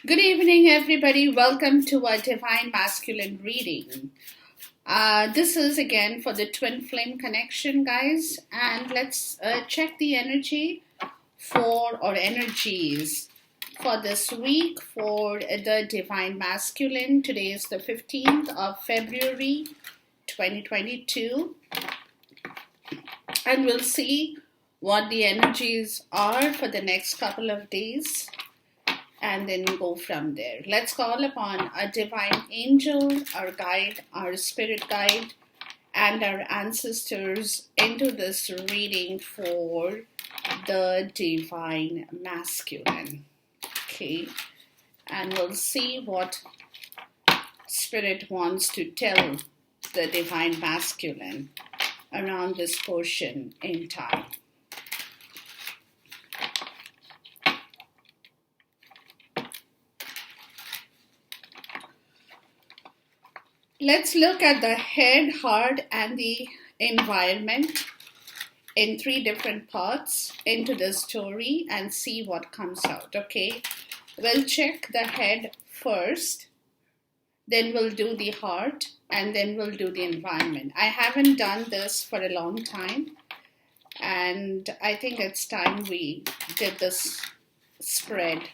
Good evening, everybody. Welcome to our Divine Masculine reading. This is again for the twin flame connection, guys. And let's check the energy energies for this week for the Divine Masculine. Today is the 15th of February, 2022. And we'll see what the energies are for the next couple of days. And then go from there. Let's call upon a divine angel, our guide, our spirit guide, and our ancestors into this reading for the divine masculine. Okay, and we'll see what spirit wants to tell the divine masculine around this portion in time. Let's look at the head, heart, and the environment in three different parts into the story and see what comes out, okay? We'll check the head first, then we'll do the heart, and then we'll do the environment. I haven't done this for a long time, and I think it's time we did this spread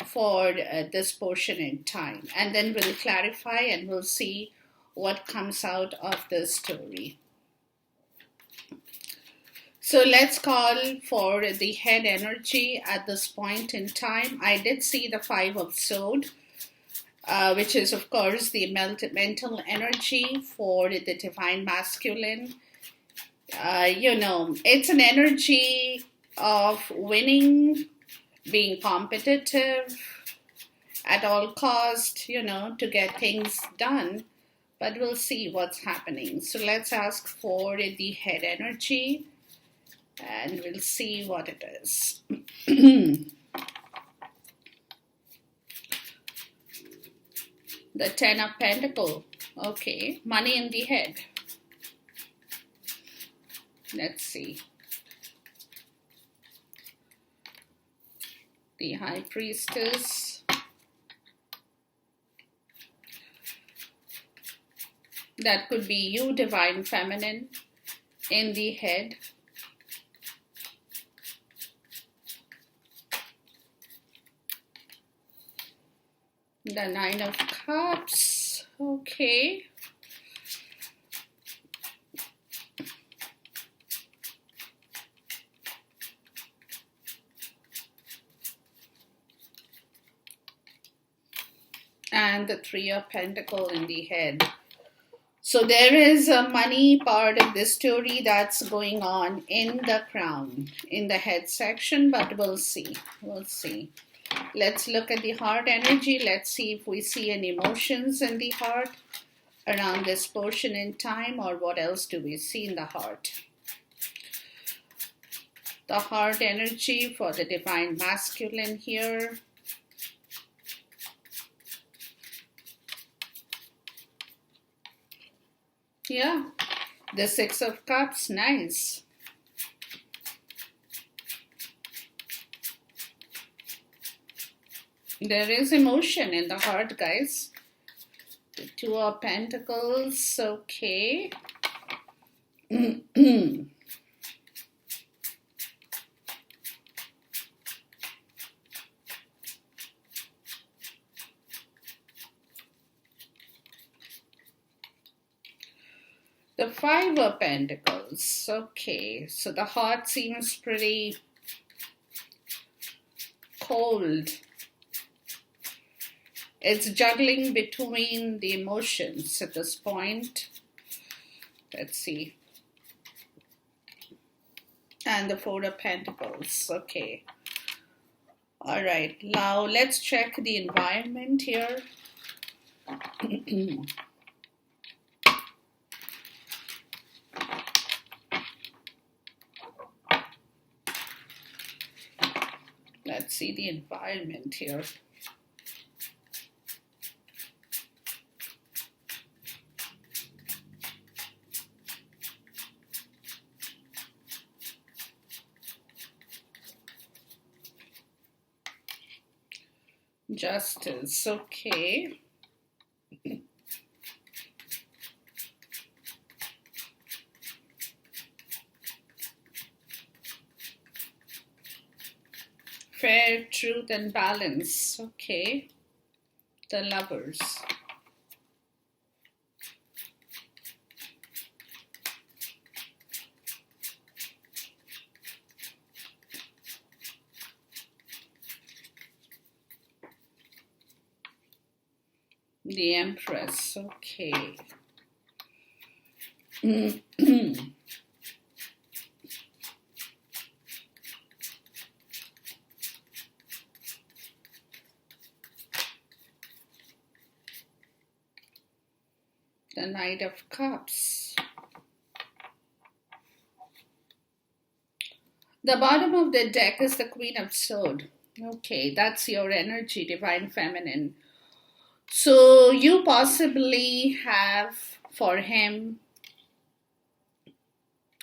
for this portion in time, and then we'll clarify and we'll see what comes out of this story. So let's call for the head energy at this point in time. I did see the 5 of Swords, which is of course the mental energy for the divine masculine. It's an energy of winning, being competitive at all cost, to get things done. But we'll see what's happening. So let's ask for the head energy and we'll see what it is. The 10 of Pentacles. Okay, money in the head. Let's see. The High Priestess. That could be you, divine feminine, in the head. The 9 of Cups. Okay. And the 3 of Pentacles in the head. So there is a money part of this story that's going on in the crown, in the head section, but we'll see. We'll see. Let's look at the heart energy. Let's see if we see any emotions in the heart around this portion in time, or what else do we see in the heart. The heart energy for the divine masculine here. Yeah, the 6 of Cups, nice. There is emotion in the heart, guys. The 2 of Pentacles, okay. The 5 of Pentacles, okay, so the heart seems pretty cold. It's juggling between the emotions at this point. Let's see. And the 4 of Pentacles, okay. All right, now let's check the environment here. Let's see the environment here. Justice. Okay. Fair, truth, and balance. Okay. The Lovers. The Empress. Okay. The Knight of Cups. The bottom of the deck is the Queen of Swords. Okay, that's your energy, Divine Feminine. So you possibly have, for him,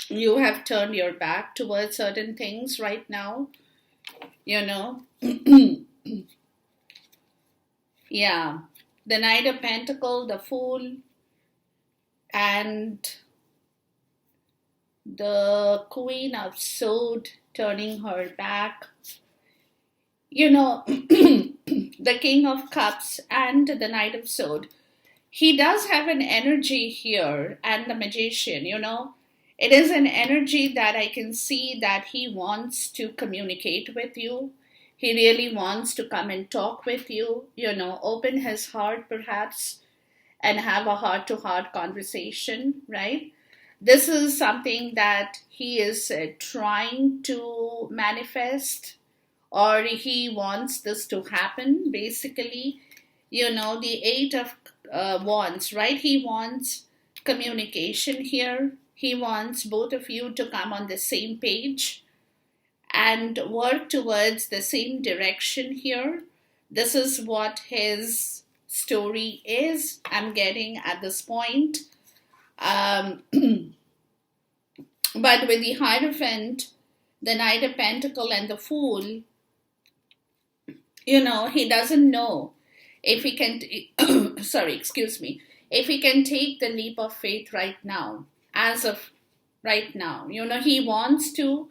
you have turned your back towards certain things right now, you know. Yeah. The Knight of Pentacles, the Fool, and the Queen of Swords turning her back. You know, the King of Cups and the Knight of Swords. He does have an energy here, and the Magician, you know. It is an energy that I can see that he wants to communicate with you. He really wants to come and talk with you, you know, open his heart perhaps and have a heart to heart conversation, right? This is something that he is trying to manifest, or he wants this to happen basically. You know, the Eight of Wands, right? He wants communication here. He wants both of you to come on the same page and work towards the same direction here. This is what his story is, I'm getting at this point. Um, but with the Hierophant, the Knight of Pentacles, and the Fool, you know, he doesn't know if he can, sorry, excuse me, if he can take the leap of faith right now, as of right now. You know, he wants to,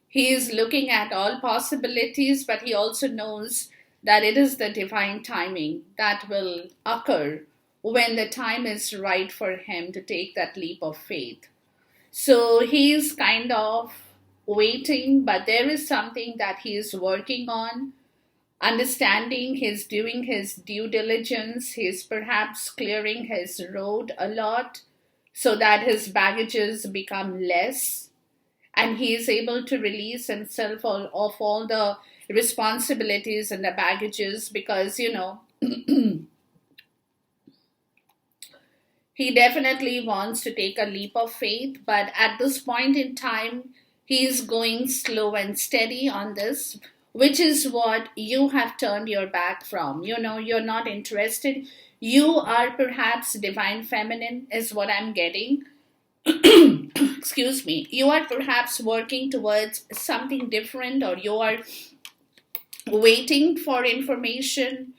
he is looking at all possibilities, but he also knows that it is the divine timing that will occur when the time is right for him to take that leap of faith. So he's kind of waiting, but there is something that he is working on, understanding. He's doing his due diligence. He's perhaps clearing his road a lot so that his baggages become less and he is able to release himself of all the responsibilities and the baggages, because, you know, he definitely wants to take a leap of faith, but at this point in time, he is going slow and steady on this, which is what you have turned your back from. You know, you're not interested. You are perhaps divine feminine, is what I'm getting. Excuse me. You are perhaps working towards something different, or you are waiting for information.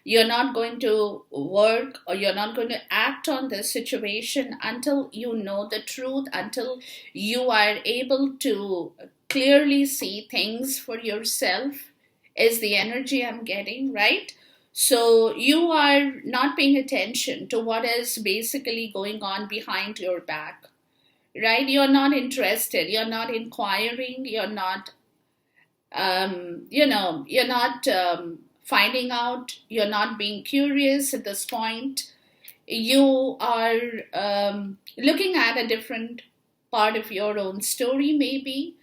You're not going to work, or you're not going to act on this situation until you know the truth, until you are able to clearly see things for yourself, is the energy I'm getting, right? So you are not paying attention to what is basically going on behind your back, right? You're not interested, you're not inquiring, you're not you're not finding out, you're not being curious at this point. You are looking at a different part of your own story, maybe.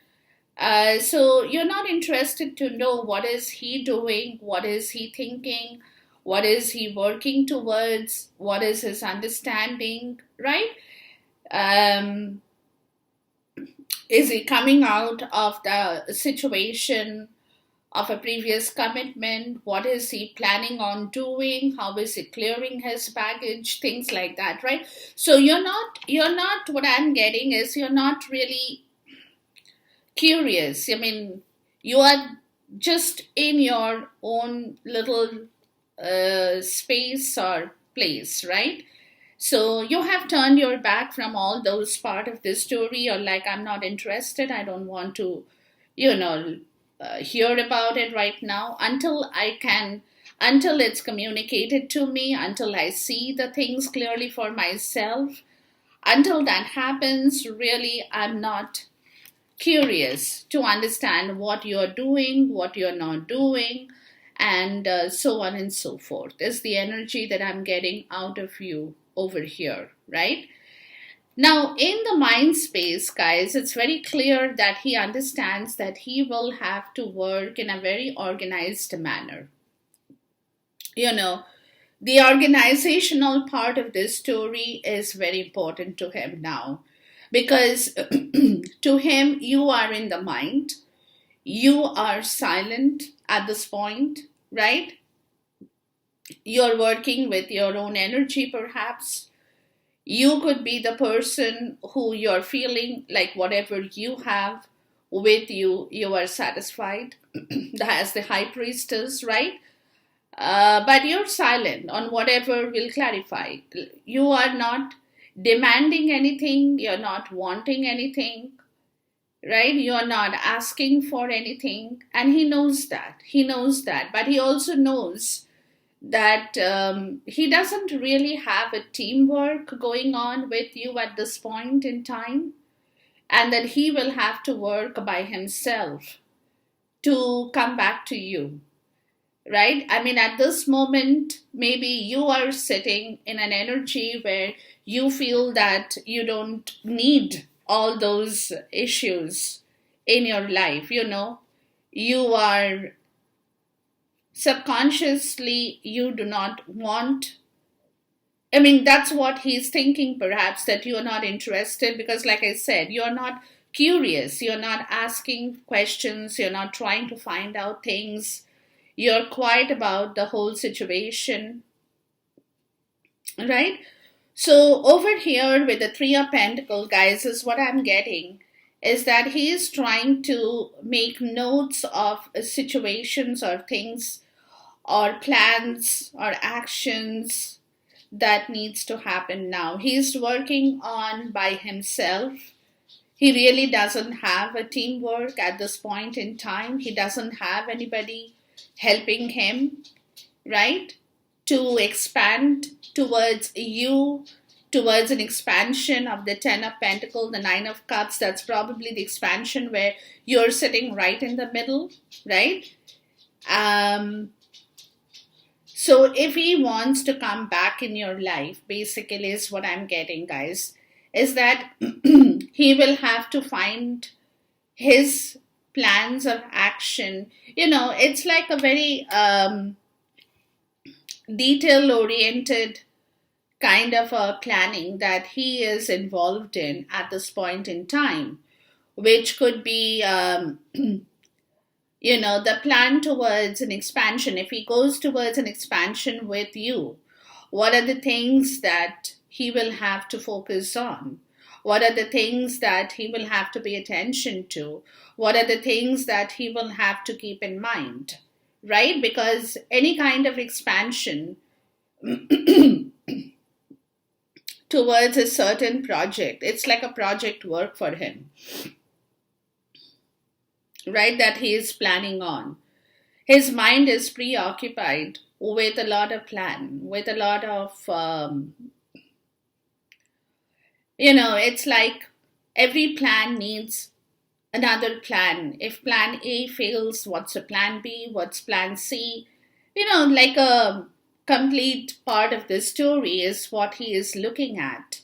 So you're not interested to know what is he doing, what is he thinking, what is he working towards, what is his understanding, right? Um, is he coming out of the situation of a previous commitment? What is he planning on doing? How is he clearing his baggage? Things like that, right? So you're not, what I'm getting is you're not really curious. I mean, you are just in your own little space or place, right? So you have turned your back from all those part of the story, or like, I'm not interested, I don't want to, you know, hear about it right now until it's communicated to me, until I see the things clearly for myself. Until that happens, really, I'm not curious to understand what you're doing, what you're not doing, and so on and so forth. Is the energy that I'm getting out of you over here, right? Now, in the mind space, guys, it's very clear that he understands that he will have to work in a very organized manner. You know, the organizational part of this story is very important to him now because to him, you are in the mind, you are silent at this point, right? You're working with your own energy, perhaps. You could be the person who you're feeling like whatever you have with you, you are satisfied as the high priestess, right? But you're silent on whatever will clarify. You are not demanding anything, you're not wanting anything, right? You're not asking for anything. And he knows that. He knows that. But he also knows that he doesn't really have a teamwork going on with you at this point in time, and that he will have to work by himself to come back to you, right? I mean, at this moment, maybe you are sitting in an energy where you feel that you don't need all those issues in your life, you are subconsciously, you do not want. I mean, that's what he's thinking, perhaps, that you're not interested because, like I said, you're not curious, you're not asking questions, you're not trying to find out things, you're quiet about the whole situation, right? So, over here with the Three of Pentacles, guys, is what I'm getting is that he is trying to make notes of situations or things or plans or actions that needs to happen now. He's working on by himself. He really doesn't have a teamwork at this point in time. He doesn't have anybody helping him, right? To expand towards you, towards an expansion of the Ten of Pentacles, the Nine of Cups. That's probably the expansion where you're sitting right in the middle, right? So if he wants to come back in your life, basically is what I'm getting, guys, is that he will have to find his plans of action. It's like a very detail-oriented kind of a planning that he is involved in at this point in time, which could be the plan towards an expansion. If he goes towards an expansion with you, what are the things that he will have to focus on? What are the things that he will have to pay attention to? What are the things that he will have to keep in mind, right? Because any kind of expansion towards a certain project, it's like a project work for him, right, that he is planning on. His mind is preoccupied with a lot of plan, with a lot of, it's like every plan needs another plan. If plan A fails, what's a plan B? What's plan C? Like a complete part of the story is what he is looking at,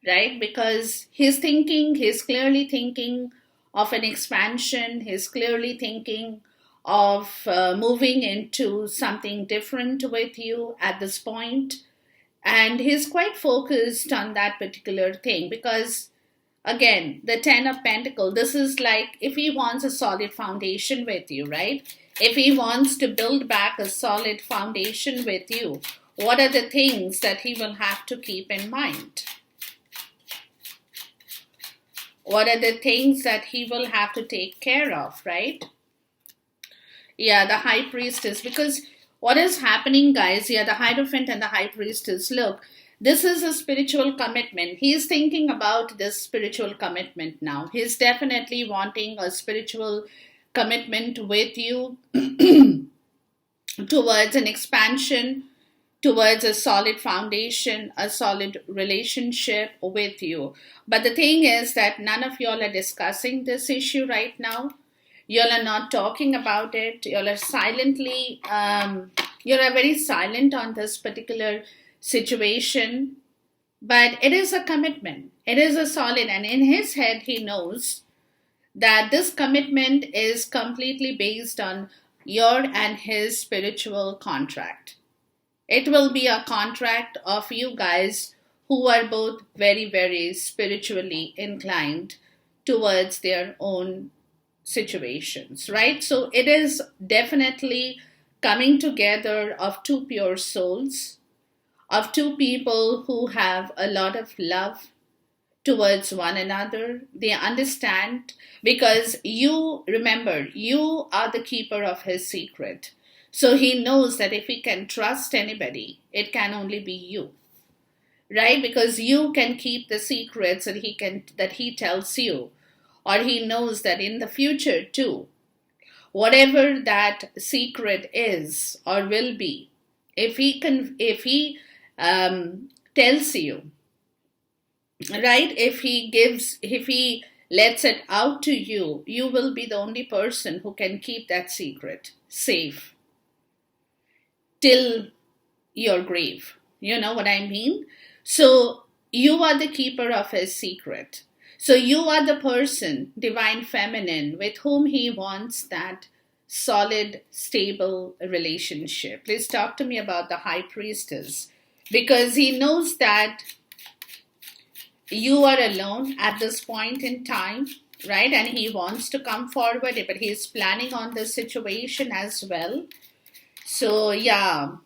right? Because he's clearly thinking of an expansion, he's clearly thinking of moving into something different with you at this point. And he's quite focused on that particular thing because, again, the Ten of Pentacles, this is like if he wants a solid foundation with you, right? If he wants to build back a solid foundation with you, what are the things that he will have to keep in mind? What are the things that he will have to take care of, right? Yeah, the high priestess. Because what is happening, guys? Yeah, the Hierophant and the high priestess. Look, this is a spiritual commitment. He's thinking about this spiritual commitment now. He's definitely wanting a spiritual commitment with you towards an expansion, towards a solid foundation, a solid relationship with you. But the thing is that none of y'all are discussing this issue right now. Y'all are not talking about it. Y'all are silently, y'all are very silent on this particular situation. But it is a commitment. It is a solid, and in his head, he knows that this commitment is completely based on your and his spiritual contract. It will be a contract of you guys who are both very, very spiritually inclined towards their own situations, right? So it is definitely coming together of two pure souls, of two people who have a lot of love towards one another. They understand, because you remember, you are the keeper of his secret. So he knows that if he can trust anybody, it can only be you, right? Because you can keep the secrets that he tells you, or he knows that in the future too, whatever that secret is or will be, if he tells you, right, if he lets it out to you, you will be the only person who can keep that secret safe till your grave. You know what I mean? So you are the keeper of his secret. So you are the person, divine feminine, with whom he wants that solid, stable relationship. Please talk to me about the high priestess, because he knows that you are alone at this point in time, right? And he wants to come forward, but he's planning on the situation as well. So yeah,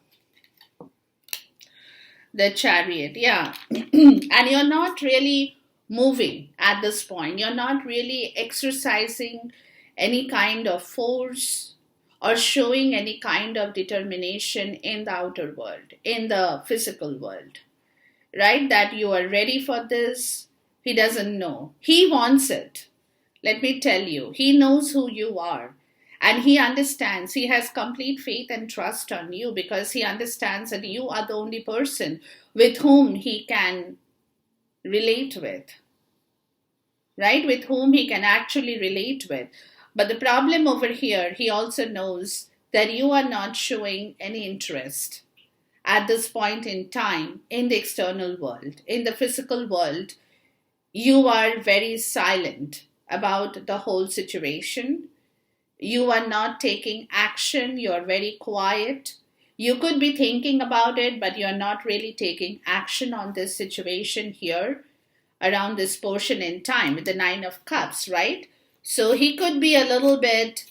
the Chariot, yeah. And you're not really moving at this point. You're not really exercising any kind of force or showing any kind of determination in the outer world, in the physical world, right? That you are ready for this. He doesn't know. He wants it. Let me tell you, he knows who you are. And he understands, he has complete faith and trust on you, because he understands that you are the only person with whom he can relate with, right? With whom he can actually relate with. But the problem over here, he also knows that you are not showing any interest at this point in time in the external world. In the physical world, you are very silent about the whole situation. You are not taking action. You're very quiet. You could be thinking about it, but you're not really taking action on this situation here around this portion in time with the Nine of Cups, right? So he could be a little bit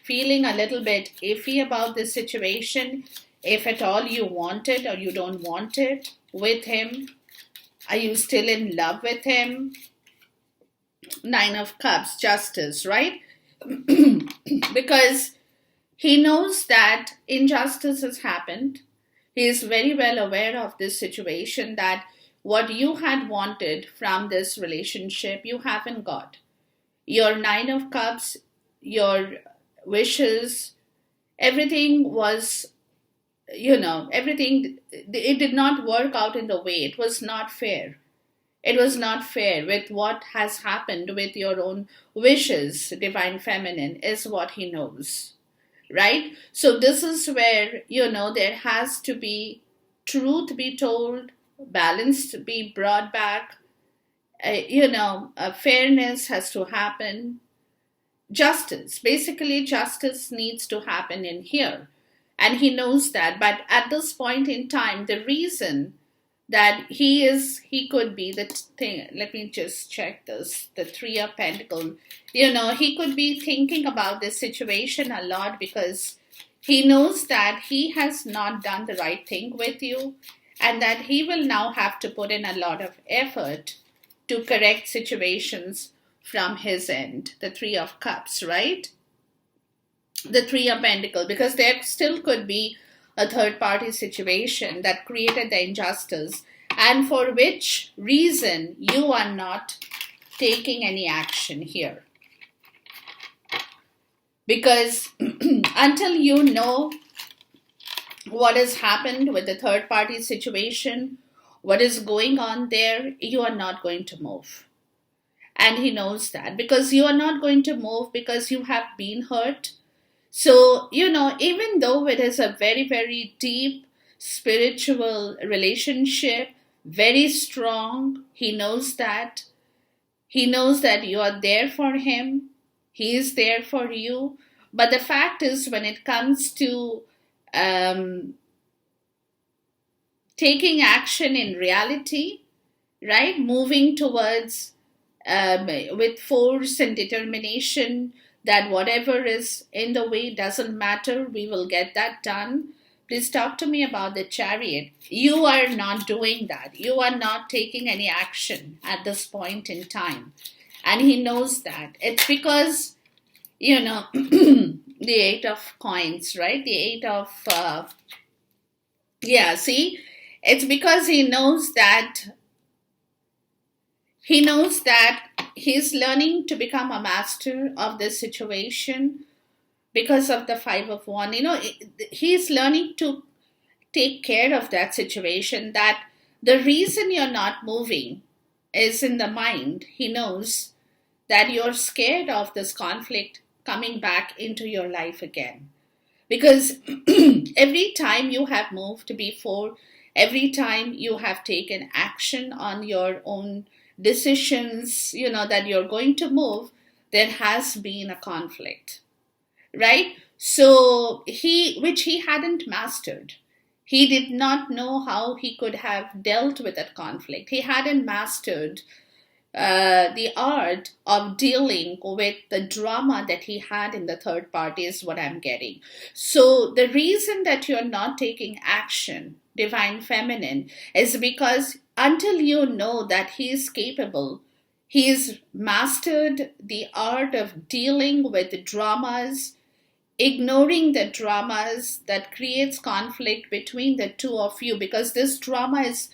feeling a little bit iffy about this situation, if at all you want it or you don't want it with him. Are you still in love with him? Nine of Cups, Justice, right? Because he knows that injustice has happened. He is very well aware of this situation, that what you had wanted from this relationship, you haven't got. Your Nine of Cups, your wishes, everything was, everything, it did not work out in the way. It was not fair. It was not fair with what has happened with your own wishes, divine feminine, is what he knows, right? So this is where, there has to be truth be told, balance to be brought back, fairness has to happen. Justice, basically justice needs to happen in here. And he knows that. But at this point in time, the reason that he could be the thing, let me just check this, the Three of Pentacles. He could be thinking about this situation a lot, because he knows that he has not done the right thing with you, and that he will now have to put in a lot of effort to correct situations from his end. The Three of Cups, right? the Three of Pentacles, because there still could be a third party situation that created the injustice, and for which reason you are not taking any action here. Because until you know what has happened with the third party situation, what is going on there, you are not going to move. And he knows that, because you are not going to move because you have been hurt. So, even though it is a very, very deep spiritual relationship, very strong, he knows that. He knows that you are there for him. He is there for you. But the fact is, when it comes to taking action in reality, right, moving towards with force and determination, that whatever is in the way doesn't matter, we will get that done. Please talk to me about the Chariot. You are not doing that. You are not taking any action at this point in time. And he knows that. It's because, the Eight of Coins, right? The Eight of, see? It's because he knows that he's learning to become a master of this situation because of the Five of Wands. He's learning to take care of that situation, that the reason you're not moving is in the mind. He knows that you're scared of this conflict coming back into your life again. Because every time you have moved before, every time you have taken action on your own decisions, that you're going to move, there has been a conflict, right? So which he hadn't mastered. He did not know how he could have dealt with that conflict. He hadn't mastered the art of dealing with the drama that he had in the third party, is what I'm getting. So the reason that you're not taking action, Divine Feminine, is because until you know that he is capable, he's mastered the art of dealing with dramas, ignoring the dramas that creates conflict between the two of you, because this drama is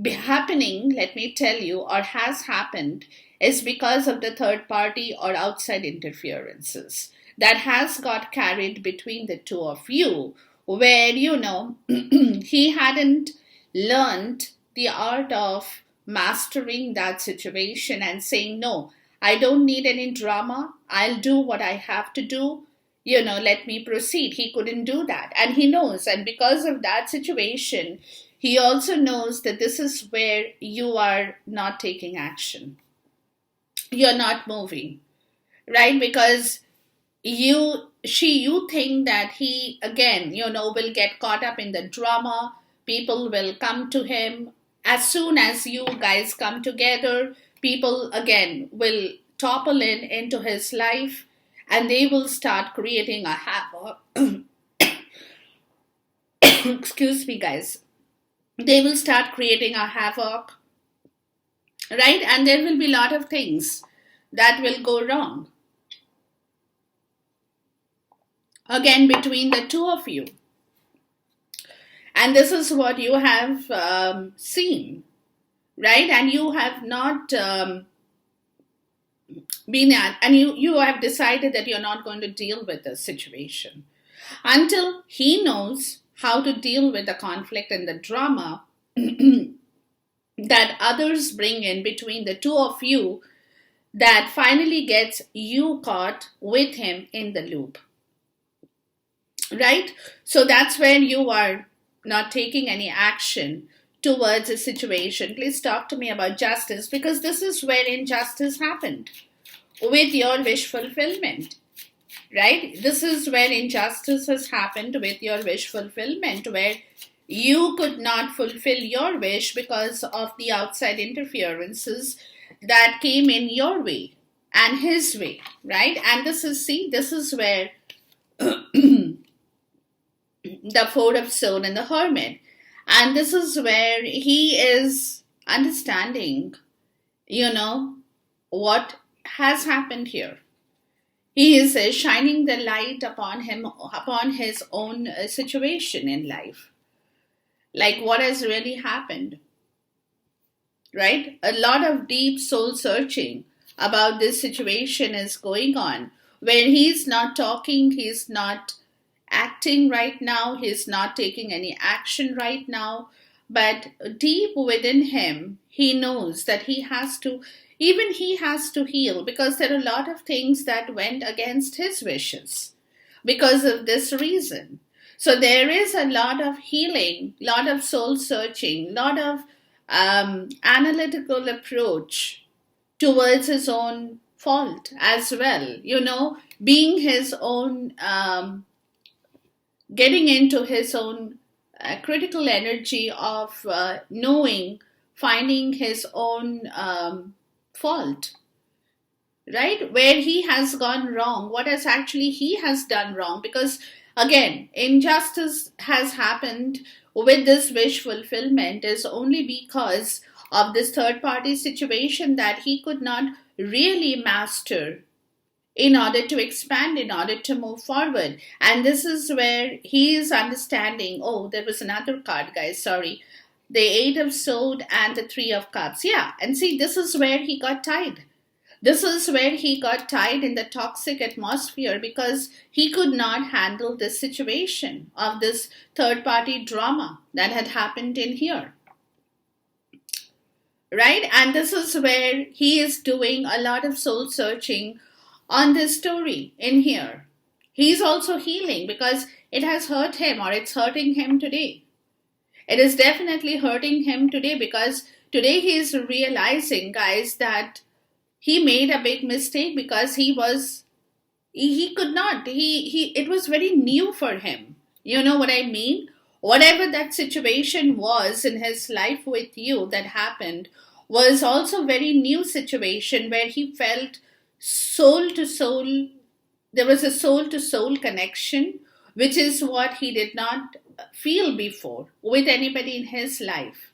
happening, let me tell you, or has happened, is because of the third party or outside interferences that has got carried between the two of you, where he hadn't learned the art of mastering that situation and saying, no, I don't need any drama, I'll do what I have to do, let me proceed. He couldn't do that, and he knows, and because of that situation, he also knows that this is where you are not taking action. You're not moving, right? Because you think that he, again, will get caught up in the drama. People will come to him. As soon as you guys come together, people, again, will topple into his life, and they will start creating a havoc. Excuse me, guys. They will start creating a havoc, right? And there will be a lot of things that will go wrong, again, between the two of you. And this is what you have seen, right? And you have not been at, and you have decided that you're not going to deal with the situation until he knows how to deal with the conflict and the drama that others bring in between the two of you, that finally gets you caught with him in the loop, right? So that's when you are not taking any action towards a situation. Please talk to me about justice, because this is where injustice happened with your wish fulfillment, right? This is where injustice has happened with your wish fulfillment, where you could not fulfill your wish because of the outside interferences that came in your way and his way, right? And this is where the Four of Swords and the Hermit, and this is where he is understanding, what has happened here. He is shining the light upon him, upon his own situation in life, like what has really happened, right? A lot of deep soul searching about this situation is going on, where he's not talking, he's not acting right now, he's not taking any action right now, but deep within him, he knows that he has to heal, because there are a lot of things that went against his wishes because of this reason. So there is a lot of healing, lot of soul searching, lot of analytical approach towards his own fault as well. Being his own, getting into his own critical energy of knowing, finding his own fault, right? Where he has gone wrong, what has actually he has done wrong, because again, injustice has happened with this wish fulfillment is only because of this third party situation that he could not really master in order to expand, in order to move forward. And this is where he is understanding. Oh, there was another card, guys, sorry. The Eight of Swords and the Three of Cups. Yeah, and see, this is where he got tied. This is where he got tied in the toxic atmosphere, because he could not handle this situation of this third party drama that had happened in here. Right? And this is where he is doing a lot of soul searching on this story in here. He's also healing because it has hurt him, or it's hurting him today. It is definitely hurting him today, because today he is realizing, guys, that he made a big mistake, because he could not, it was very new for him. You know what I mean? Whatever that situation was in his life with you that happened was also very new situation, where he felt soul to soul, there was a soul to soul connection, which is what he did not feel before with anybody in his life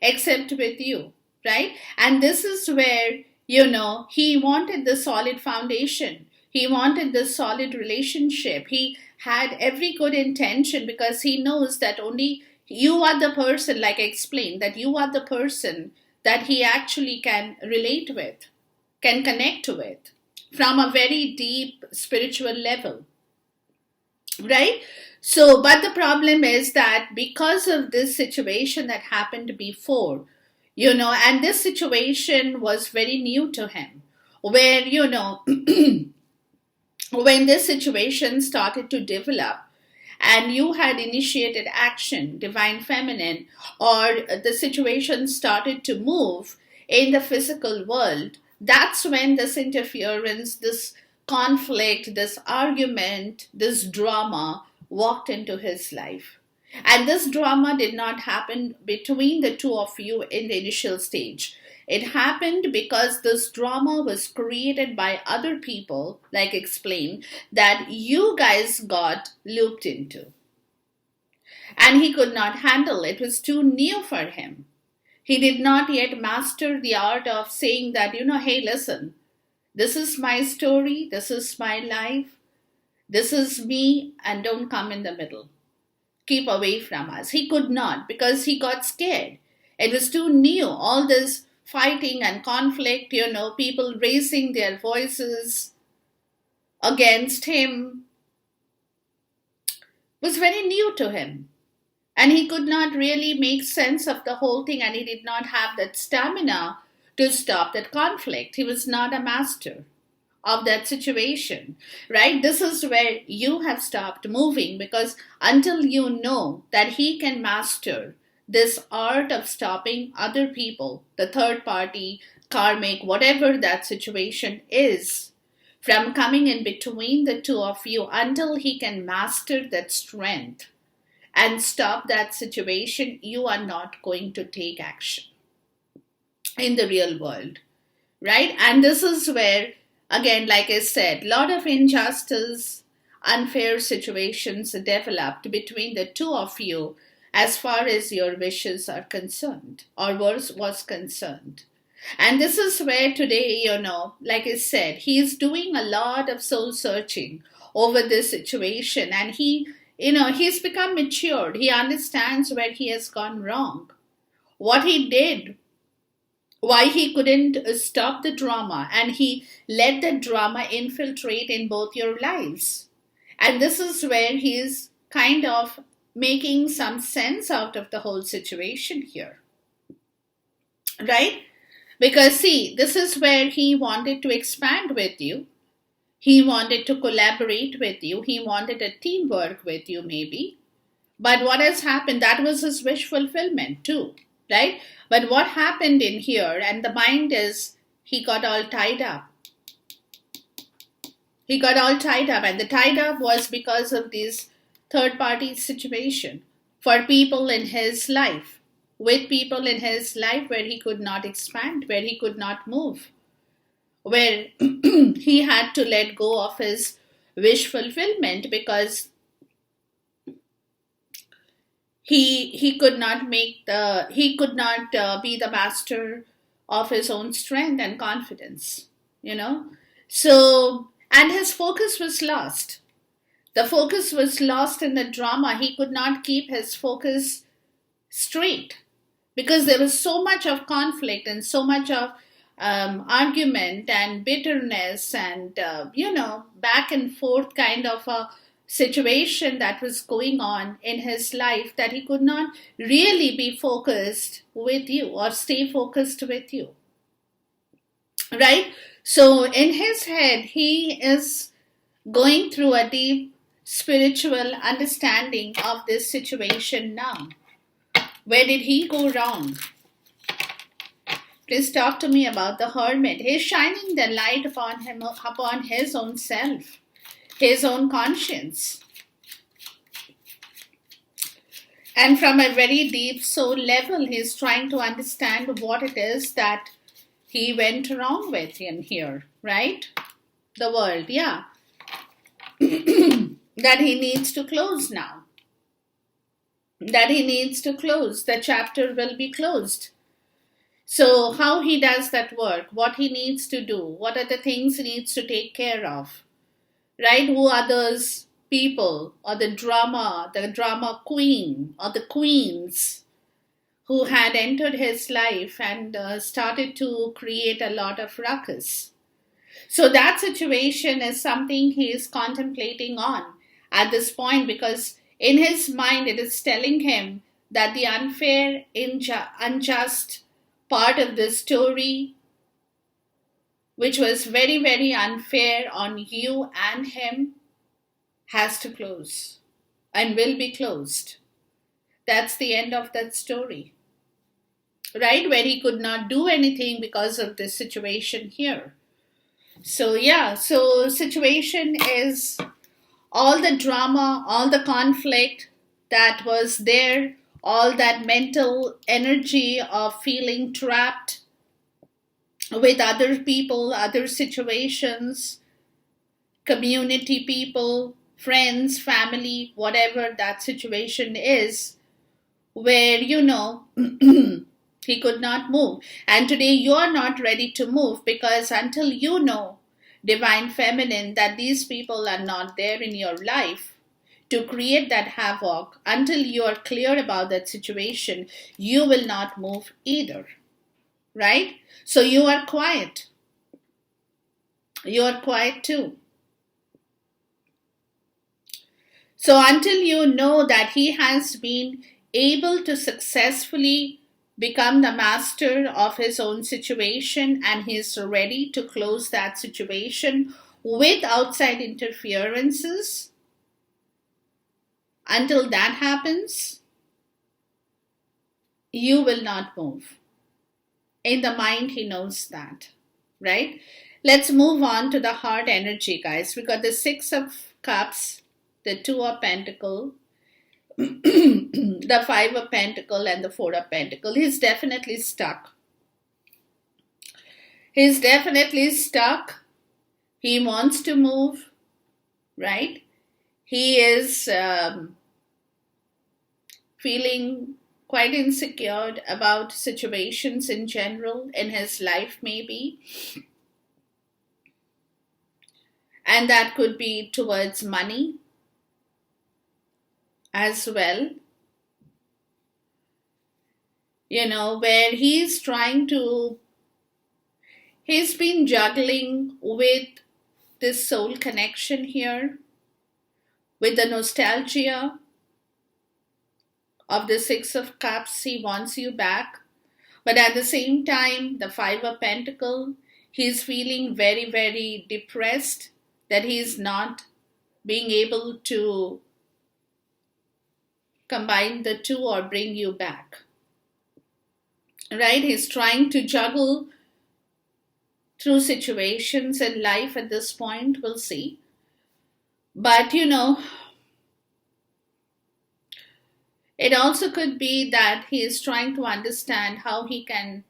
except with you, right? And this is where, he wanted the solid foundation, he wanted the solid relationship, he had every good intention, because he knows that only you are the person, like I explained, that you are the person that he actually can relate with, can connect with from a very deep spiritual level, right? So, but the problem is that because of this situation that happened before, and this situation was very new to him, where, when this situation started to develop, and you had initiated action, divine feminine, or the situation started to move in the physical world, that's when this interference, this conflict, this argument, this drama walked into his life. And this drama did not happen between the two of you in the initial stage. It happened because this drama was created by other people, like explained, that you guys got looped into. And he could not handle it. It was too new for him. He did not yet master the art of saying that, hey, listen, this is my story, this is my life, this is me, and don't come in the middle. Keep away from us. He could not, because he got scared. It was too new. All this fighting and conflict, people raising their voices against him was very new to him. And he could not really make sense of the whole thing, and he did not have that stamina to stop that conflict. He was not a master of that situation, right? This is where you have stopped moving, because until you know that he can master this art of stopping other people, the third party, karmic, whatever that situation is, from coming in between the two of you, until he can master that strength and stop that situation, you are not going to take action in the real world, right? And this is where, again, like I said, a lot of injustice, unfair situations developed between the two of you as far as your wishes are concerned, or was concerned. And this is where today, like I said, he's doing a lot of soul searching over this situation. And he's become matured. He understands where he has gone wrong, what he did, why he couldn't stop the drama, and he let the drama infiltrate in both your lives. And this is where he's kind of making some sense out of the whole situation here, right? Because, see, this is where he wanted to expand with you. He wanted to collaborate with you. He wanted a teamwork with you, maybe. But what has happened, that was his wish fulfillment too, right? But what happened in here, and the mind is, he got all tied up. He got all tied up, and the tied up was because of this third party situation for people in his life, with people in his life where he could not expand, where he could not move, where he had to let go of his wish fulfillment because he could not be the master of his own strength and confidence, so, and his focus was lost. The focus was lost in the drama. He could not keep his focus straight because there was so much of conflict and so much of argument and bitterness and back and forth kind of a situation that was going on in his life, that he could not really be focused with you or stay focused with you, right? So in his head, he is going through a deep spiritual understanding of this situation now. Where did he go wrong? Please talk to me about the hermit. He's shining the light upon his own self, his own conscience. And from a very deep soul level, he's trying to understand what it is that he went wrong with in here, right? The world, yeah. That he needs to close now. That he needs to close. The chapter will be closed. So how he does that work, what he needs to do, what are the things he needs to take care of, right? Who are those people or the drama queen or the queens who had entered his life and started to create a lot of ruckus. So that situation is something he is contemplating on at this point, because in his mind it is telling him that the unfair, unjust part of the story, which was very, very unfair on you and him, has to close and will be closed. That's the end of that story, right? Where he could not do anything because of this situation here. So yeah, so situation is all the drama, all the conflict that was there, all that mental energy of feeling trapped with other people, other situations, community people, friends, family, whatever that situation is, where, he could not move. And today you are not ready to move, because until you know, Divine Feminine, that these people are not there in your life to create that havoc, until you are clear about that situation, you will not move either, right? So you are quiet. You are quiet too. So until you know that he has been able to successfully become the master of his own situation and he's ready to close that situation with outside interferences, until that happens, you will not move. In the mind, he knows that, right? Let's move on to the heart energy, guys. We got the Six of Cups, the Two of Pentacles, the Five of Pentacles, and the Four of Pentacles. He's definitely stuck. He's definitely stuck. He wants to move, right? He is feeling quite insecure about situations in general in his life, maybe. And that could be towards money as well, where he's been juggling with this soul connection here, with the nostalgia of the Six of Cups. He wants you back. But at the same time, the Five of Pentacles, he's feeling very, very depressed that he's not being able to combine the two or bring you back. Right? He's trying to juggle through situations in life at this point. We'll see. But it also could be that he is trying to understand how he can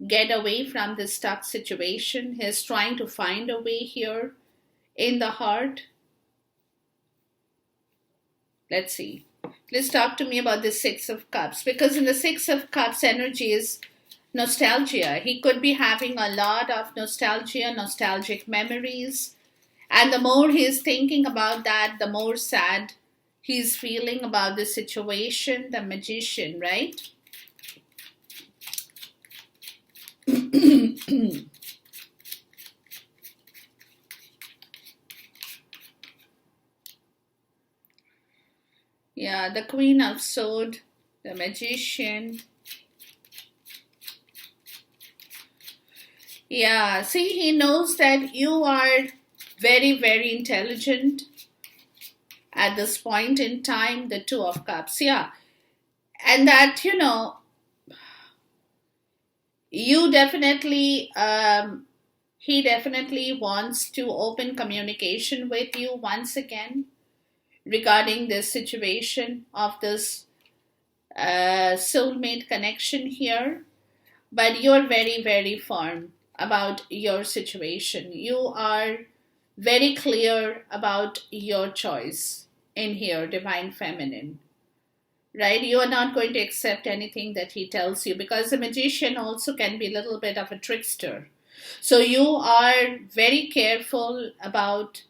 get away from this stuck situation. He's trying to find a way here in the heart. Let's see. Please talk to me about the Six of Cups, because in the Six of Cups energy is nostalgia. He could be having a lot of nostalgia, nostalgic memories. And the more he's thinking about that, the more sad he's feeling about the situation. The Magician, right? Yeah, the Queen of Swords, the Magician. Yeah, see, he knows that you are very, very intelligent at this point in time. The Two of Cups, yeah. And that, you definitely, he definitely wants to open communication with you once again regarding this situation of this soulmate connection here. But you're very, very firm about your situation. You are very clear about your choice in here, Divine Feminine. Right? You are not going to accept anything that he tells you, because the Magician also can be a little bit of a trickster. So you are very careful about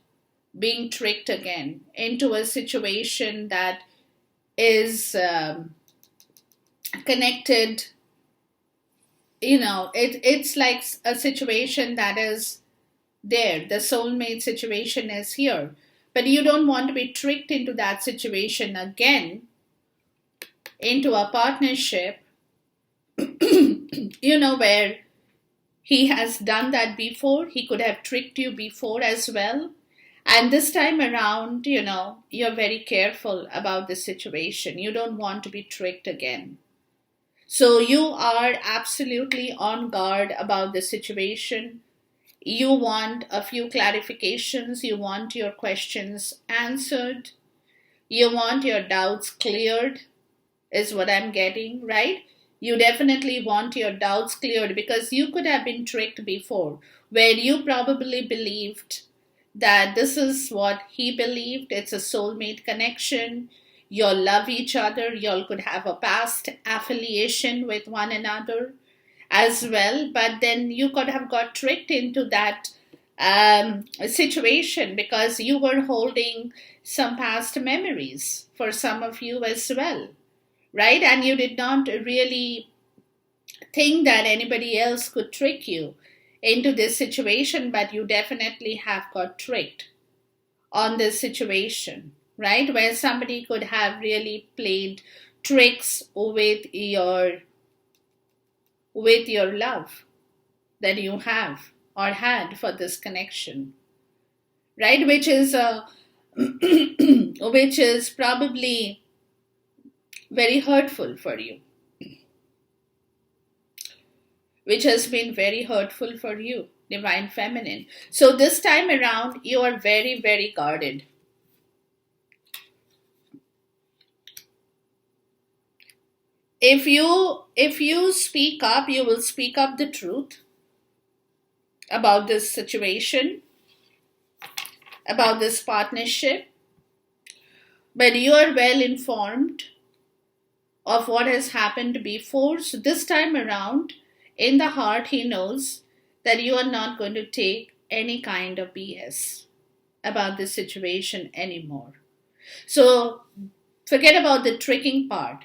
being tricked again into a situation that is connected. It's like a situation that is there. The soulmate situation is here. But you don't want to be tricked into that situation again, into a partnership, where he has done that before. He could have tricked you before as well. And this time around, you're very careful about the situation. You don't want to be tricked again. So you are absolutely on guard about the situation. You want a few clarifications. You want your questions answered. You want your doubts cleared, is what I'm getting, right? You definitely want your doubts cleared, because you could have been tricked before, where you probably believed that this is what he believed. It's a soulmate connection. You'll love each other. Y'all could have a past affiliation with one another as well. But then you could have got tricked into that situation, because you were holding some past memories for some of you as well, right? And you did not really think that anybody else could trick you into this situation, but you definitely have got tricked on this situation, right? Where somebody could have really played tricks with your love that you have or had for this connection, right? Which is which is probably very hurtful for you, which has been very hurtful for you, Divine Feminine. So this time around, you are very, very guarded. If you speak up, you will speak up the truth about this situation, about this partnership. But you are well informed of what has happened before. So this time around, in the heart, he knows that you are not going to take any kind of BS about this situation anymore. So forget about the tricking part.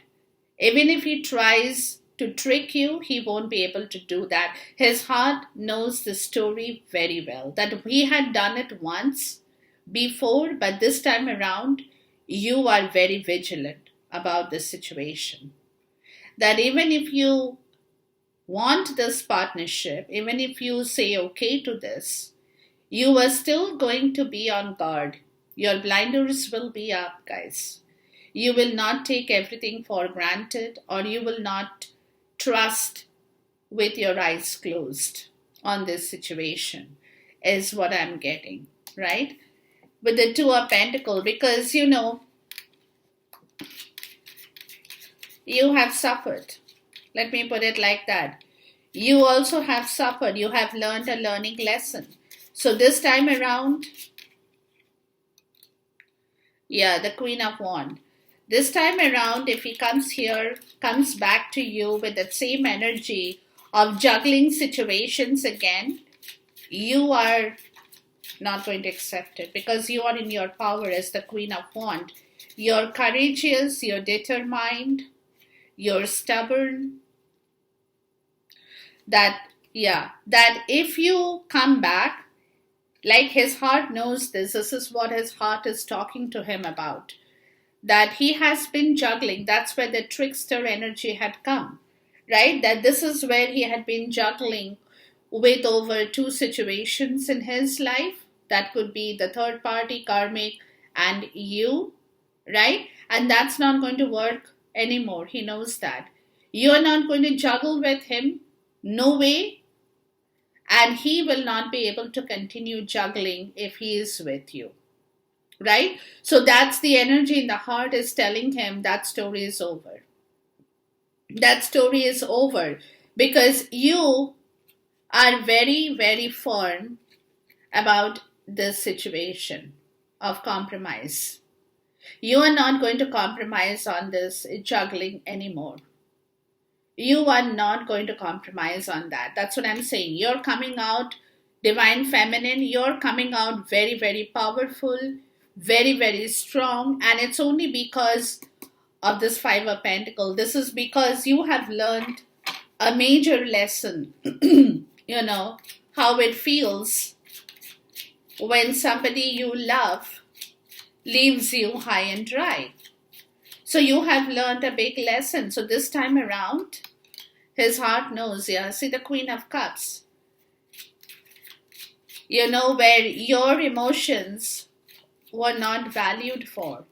Even if he tries to trick you, he won't be able to do that. His heart knows the story very well, that he had done it once before, but this time around, you are very vigilant about this situation. That even if you want this partnership, even if you say okay to this, you are still going to be on guard. Your blinders will be up, guys. You will not take everything for granted, or you will not trust with your eyes closed on this situation, is what I'm getting, right? With the Two of Pentacles, because you have suffered. Let me put it like that. You also have suffered. You have learned a learning lesson. So this time around, the Queen of Wands. This time around, if he comes back to you with that same energy of juggling situations again, you are not going to accept it, because you are in your power as the Queen of Wands. You're courageous, you're determined, you're stubborn. That if you come back, like his heart knows this is what his heart is talking to him about. That he has been juggling. That's where the trickster energy had come, right? That this is where he had been juggling with over two situations in his life. That could be the third party, karmic, and you, right? And that's not going to work anymore. He knows that. You're not going to juggle with him. No way. And he will not be able to continue juggling if he is with you. Right? So that's the energy in the heart is telling him that story is over. That story is over because you are very, very firm about this situation of compromise. You are not going to compromise on this juggling anymore. You are not going to compromise on that. That's what I'm saying. You're coming out divine feminine. You're coming out very, very powerful, very, very strong. And it's only because of this Five of Pentacles. This is because you have learned a major lesson, how it feels when somebody you love leaves you high and dry. So you have learned a big lesson. So this time around, his heart knows, see the Queen of Cups. Where your emotions were not valued for.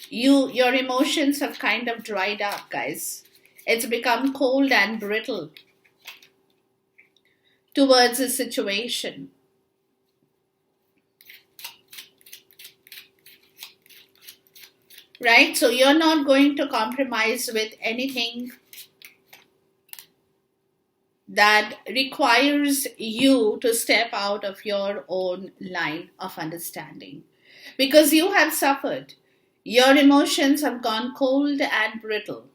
Your emotions have kind of dried up, guys. It's become cold and brittle towards a situation. Right? So you're not going to compromise with anything that requires you to step out of your own line of understanding. Because you have suffered. Your emotions have gone cold and brittle.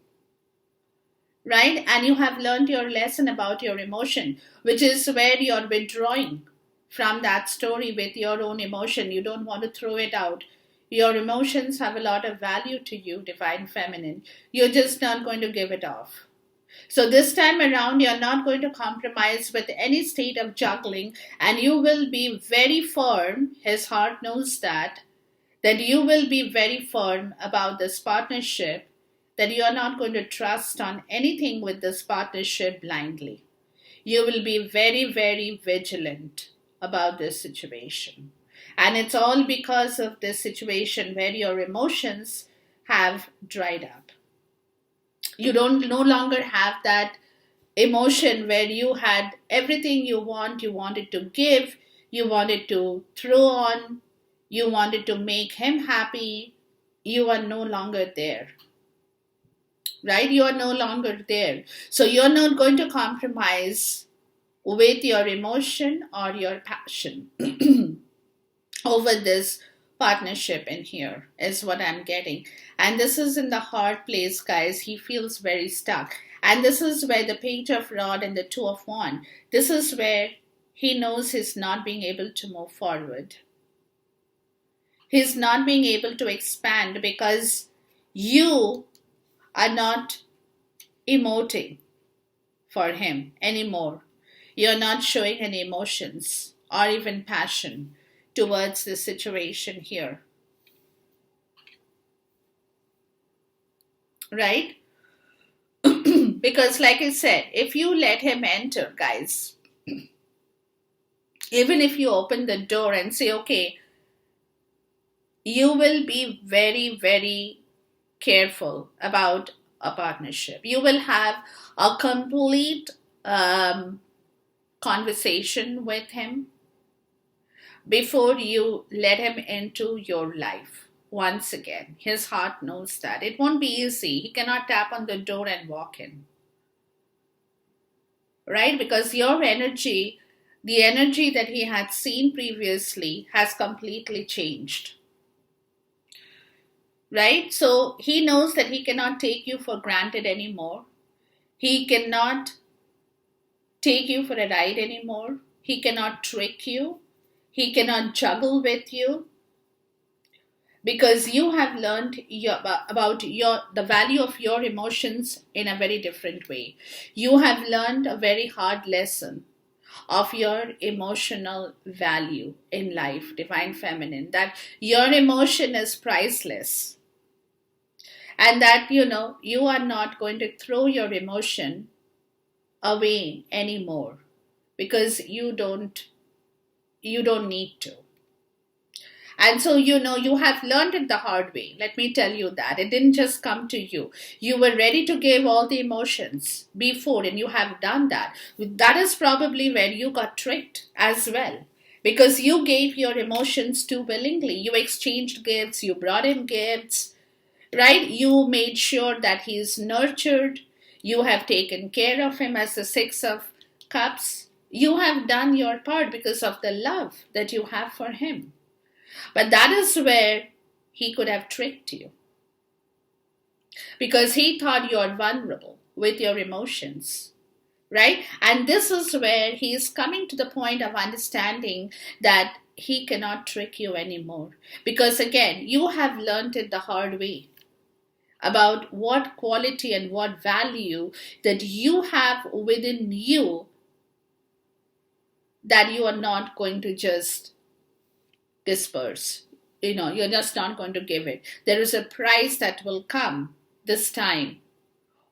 Right? And you have learned your lesson about your emotion, which is where you're withdrawing from that story with your own emotion. You don't want to throw it out. Your emotions have a lot of value to you, Divine Feminine. You're just not going to give it off. So this time around, you're not going to compromise with any state of juggling, and you will be very firm. His heart knows that you will be very firm about this partnership, that you are not going to trust on anything with this partnership blindly. You will be very, very vigilant about this situation. And it's all because of this situation where your emotions have dried up. You no longer have that emotion where you had everything you wanted to give, you wanted to throw on, you wanted to make him happy. You are no longer there. Right? You are no longer there. So you're not going to compromise with your emotion or your passion over this partnership in here, is what I'm getting. And this is in the hard place, guys. He feels very stuck. And this is where the Page of Rod and the Two of Wands, this is where he knows he's not being able to move forward. He's not being able to expand because you are not emoting for him anymore. You're not showing any emotions or even passion towards the situation here. Right? Because like I said, if you let him enter, guys, even if you open the door and say, okay, you will be very, very careful about a partnership. You will have a complete conversation with him before you let him into your life. Once again, his heart knows that. It won't be easy. He cannot tap on the door and walk in. Right? Because your energy, the energy that he had seen previously, has completely changed. Right? So he knows that he cannot take you for granted anymore. He cannot take you for a ride anymore. He cannot trick you. He cannot juggle with you. Because you have learned about the value of your emotions in a very different way. You have learned a very hard lesson of your emotional value in life, Divine Feminine, that your emotion is priceless. And that, you are not going to throw your emotion away anymore because you don't need to. And so, you have learned it the hard way. Let me tell you that. It didn't just come to you. You were ready to give all the emotions before, and you have done that. That is probably where you got tricked as well. Because you gave your emotions too willingly. You exchanged gifts. You brought him gifts. Right? You made sure that he is nurtured. You have taken care of him as the Six of Cups. You have done your part because of the love that you have for him. But that is where he could have tricked you. Because he thought you're vulnerable with your emotions. Right? And this is where he is coming to the point of understanding that he cannot trick you anymore. Because again, you have learned it the hard way about what quality and what value that you have within you that you are not going to just disperse. You're just not going to give it. There is a price that will come this time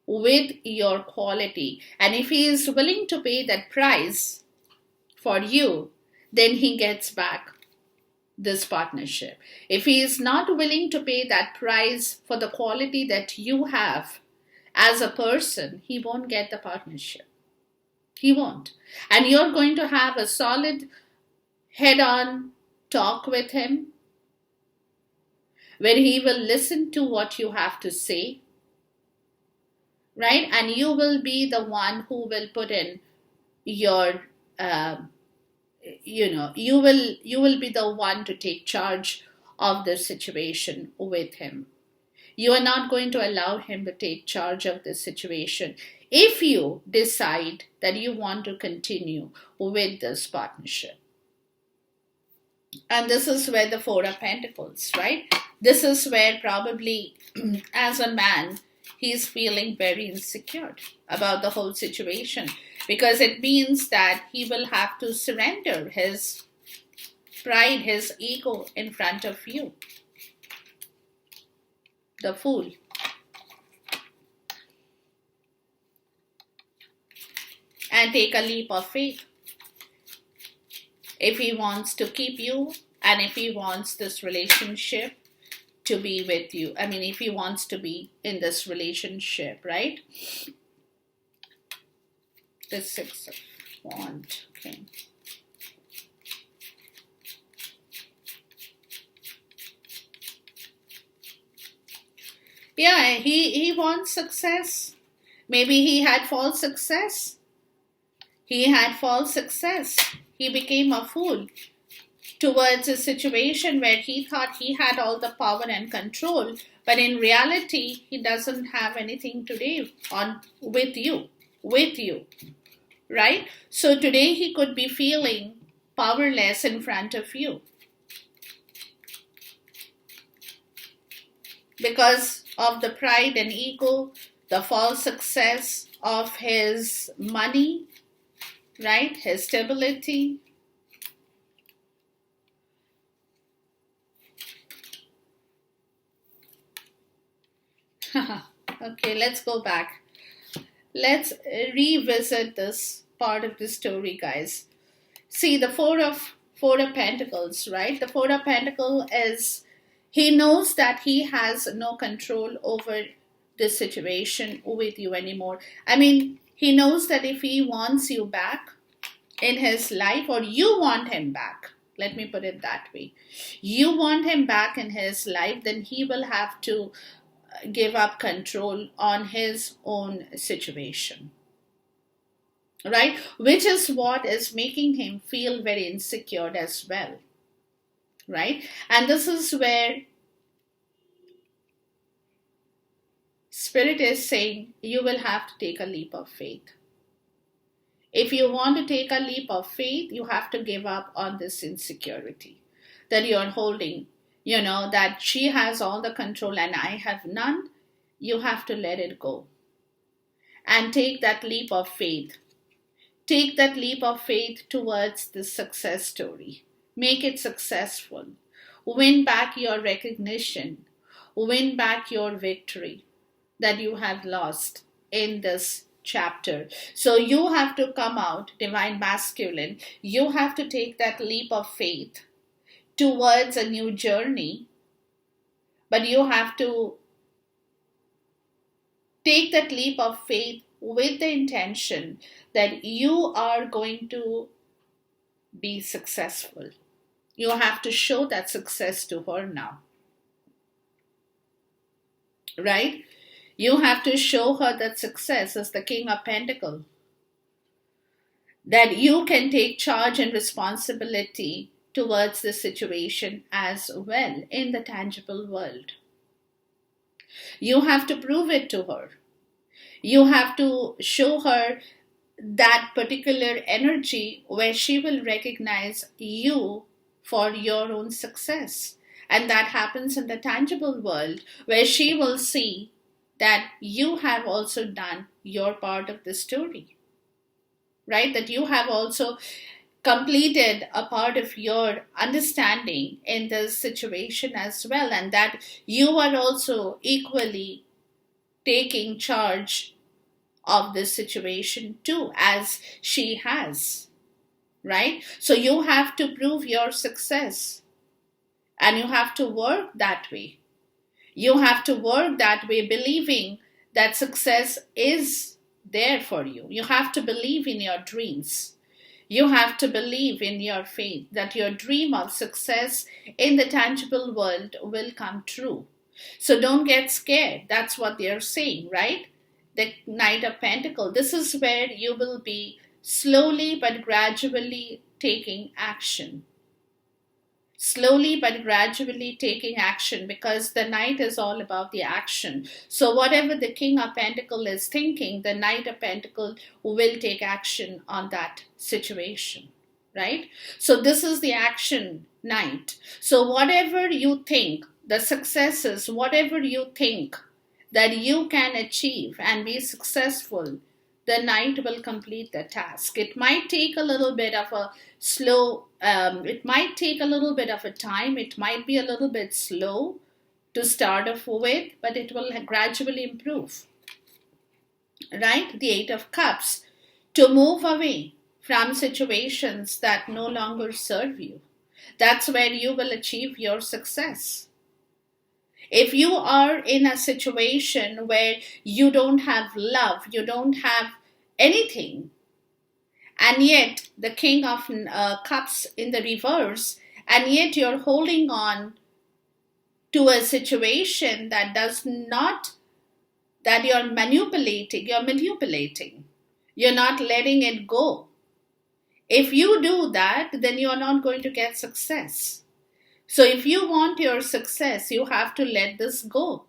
with your quality. And if he is willing to pay that price for you, then he gets back this partnership. If he is not willing to pay that price for the quality that you have as a person, he won't get the partnership. He won't. And you're going to have a solid head-on talk with him where he will listen to what you have to say, right? And you will be the one who will put in your you will be the one to take charge of the situation with him. You are not going to allow him to take charge of the situation if you decide that you want to continue with this partnership. And this is where the Four of Pentacles, right? This is where probably as a man, he's feeling very insecure about the whole situation, because it means that he will have to surrender his pride, his ego in front of you. The Fool. And take a leap of faith. If he wants to keep you and if he wants this relationship to be with you. I mean, if he wants to be in this relationship, right? The Six of Wands. Okay. Yeah, he wants success. Maybe he had false success. He had false success. He became a fool. towards a situation where he thought he had all the power and control, but in reality, he doesn't have anything today on with you, right? So today he could be feeling powerless in front of you because of the pride and ego, the false success of his money, right? His stability. Okay, let's go back. Let's revisit this part of the story, guys. See, the Four of Pentacles, right? The Four of Pentacles is, he knows that he has no control over this situation with you anymore. I mean, he knows that if he wants you back in his life, or you want him back, let me put it that way, you want him back in his life, then he will have to give up control on his own situation, right? Which is what is making him feel very insecure as well, right? And this is where Spirit is saying you will have to take a leap of faith. If you want to take a leap of faith, you have to give up on this insecurity that you're holding, that she has all the control and I have none. You have to let it go and take that leap of faith. Take that leap of faith towards the success story. Make it successful. Win back your recognition. Win back your victory that you have lost in this chapter. So you have to come out, Divine Masculine. You have to take that leap of faith towards a new journey. But you have to take that leap of faith with the intention that you are going to be successful. You have to show that success to her now. Right? You have to show her that success as the King of Pentacles. That you can take charge and responsibility towards the situation as well in the tangible world. You have to prove it to her. You have to show her that particular energy where she will recognize you for your own success. And that happens in the tangible world where she will see that you have also done your part of the story, right? That you have also completed a part of your understanding in this situation as well, and that you are also equally taking charge of this situation too, as she has, right? So you have to prove your success, and you have to work that way. You have to work that way, believing that success is there for you. You have to believe in your dreams. You have to believe in your faith that your dream of success in the tangible world will come true. So don't get scared. That's what they're saying, right? The Knight of Pentacles. This is where you will be slowly but gradually taking action. Slowly but gradually taking action, because the Knight is all about the action. So whatever the King of Pentacles is thinking, the Knight of Pentacles will take action on that situation, right? So this is the action Knight. So whatever you think, the successes, whatever you think that you can achieve and be successful, the Knight will complete the task. It might take a little bit of a it might take a little bit of a time. It might be a little bit slow to start off with, but it will gradually improve. Right? The Eight of Cups. To move away from situations that no longer serve you. That's where you will achieve your success. If you are in a situation where you don't have love, you don't have anything, and yet the King of Cups in the reverse, and yet you're holding on to a situation that does not, that you're manipulating, you're not letting it go. If you do that, then you are not going to get success. So if you want your success, you have to let this go.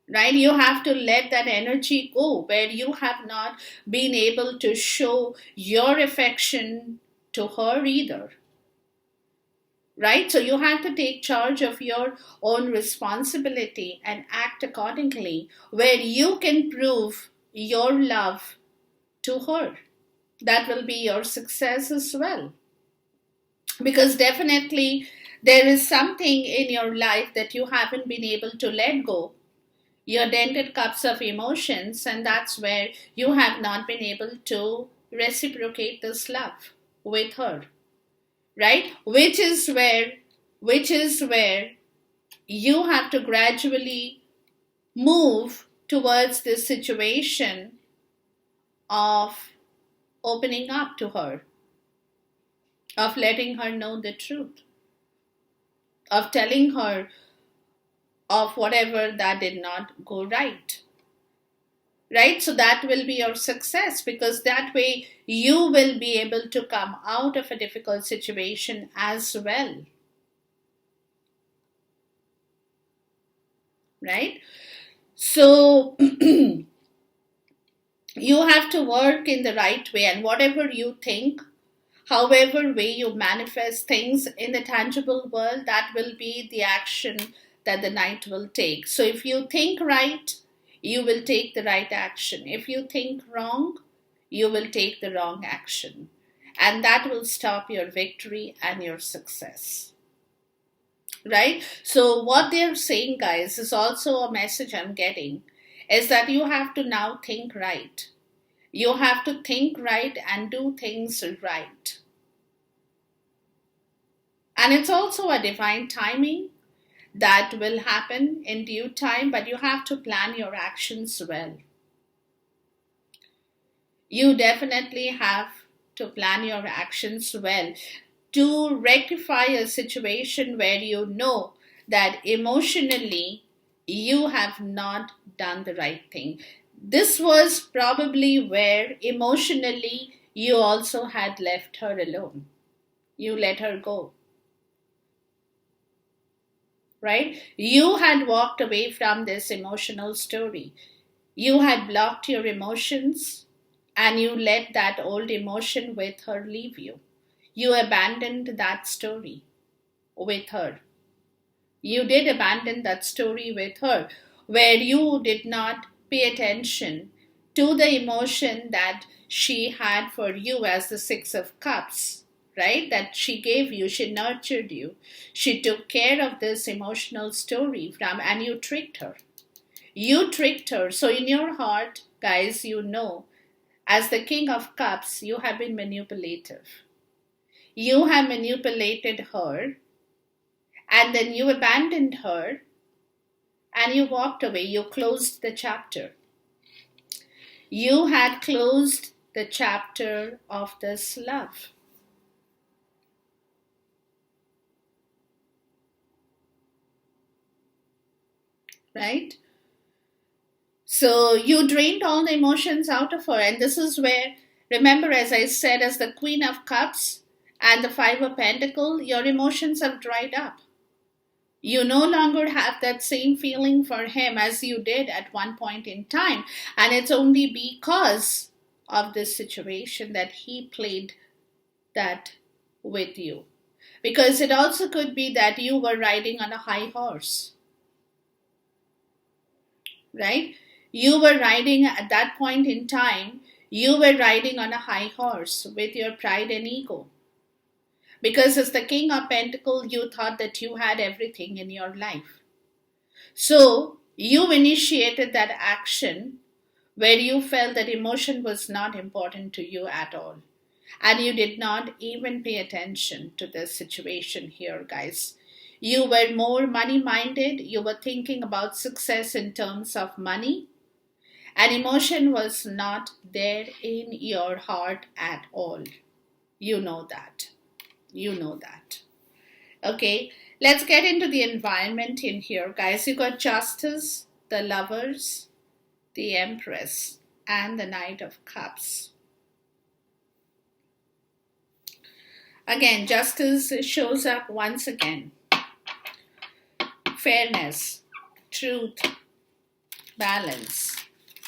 Right? You have to let that energy go where you have not been able to show your affection to her either. Right? So you have to take charge of your own responsibility and act accordingly, where you can prove your love to her. That will be your success as well. Because definitely there is something in your life that you haven't been able to let go, your dented cups of emotions, and that's where you have not been able to reciprocate this love with her, right? Which is where you have to gradually move towards this situation of opening up to her, of letting her know the truth, of telling her of whatever that did not go right. Right? So that will be your success, because that way you will be able to come out of a difficult situation as well. Right? So you have to work in the right way, and whatever you think, however way you manifest things in the tangible world, that will be the action that the knight will take. So if you think right, you will take the right action. If you think wrong, you will take the wrong action. And that will stop your victory and your success. Right? So what they're saying, guys, is also a message I'm getting, is that you have to now think right. You have to think right and do things right. And it's also a divine timing that will happen in due time, but you have to plan your actions well. You definitely have to plan your actions well to rectify a situation where you know that emotionally you have not done the right thing. This was probably where emotionally you also had left her alone. You let her go. Right? You had walked away from this emotional story. You had blocked your emotions and you let that old emotion with her leave you. You abandoned that story with her. You did abandon that story with her, where you did not pay attention to the emotion that she had for you as the Six of Cups, right? That she gave you, she nurtured you. She took care of this emotional story and you tricked her. You tricked her. So in your heart, guys, you know, as the King of Cups, you have been manipulative. You have manipulated her, and then you abandoned her and you walked away. You closed the chapter. You had closed the chapter of this love. Right? So you drained all the emotions out of her, and this is where, remember, as I said, as the Queen of Cups and the Five of Pentacles, your emotions have dried up. You no longer have that same feeling for him as you did at one point in time. And it's only because of this situation that he played that with you. Because it also could be that you were riding on a high horse. Right? You were riding at that point in time, you were riding on a high horse with your pride and ego. Because as the King of Pentacles, you thought that you had everything in your life. So you initiated that action where you felt that emotion was not important to you at all. And you did not even pay attention to the situation here, guys. You were more money-minded. You were thinking about success in terms of money. And emotion was not there in your heart at all. You know that. You know that. Okay, let's get into the environment in here, guys. You got Justice, the Lovers, the Empress, and the Knight of Cups. Again, justice shows up once again. Fairness, truth, balance,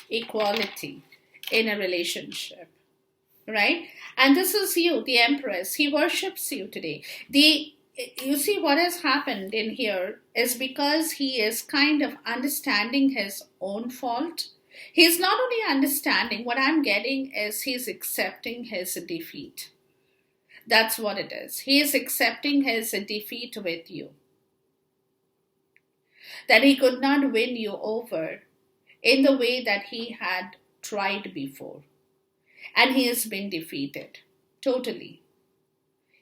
equality in a relationship, right? And this is you, the Empress. He worships you today. You see what has happened in here is because he is kind of understanding his own fault. He's not only understanding, what I'm getting is he's accepting his defeat. That's what it is. He is accepting his defeat with you. That he could not win you over in the way that he had tried before. And he has been defeated. Totally.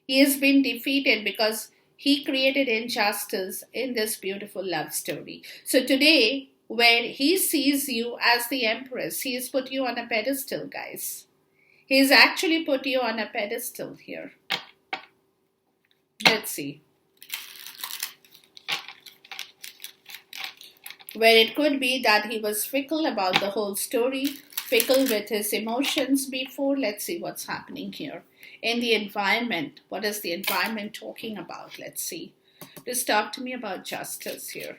He has been defeated because he created injustice in this beautiful love story. So today, when he sees you as the Empress, he has put you on a pedestal, guys. He's actually put you on a pedestal here. Let's see. Where it could be that he was fickle about the whole story, fickle with his emotions before. Let's see what's happening here. In the environment, what is the environment talking about? Let's see. Just talk to me about justice here.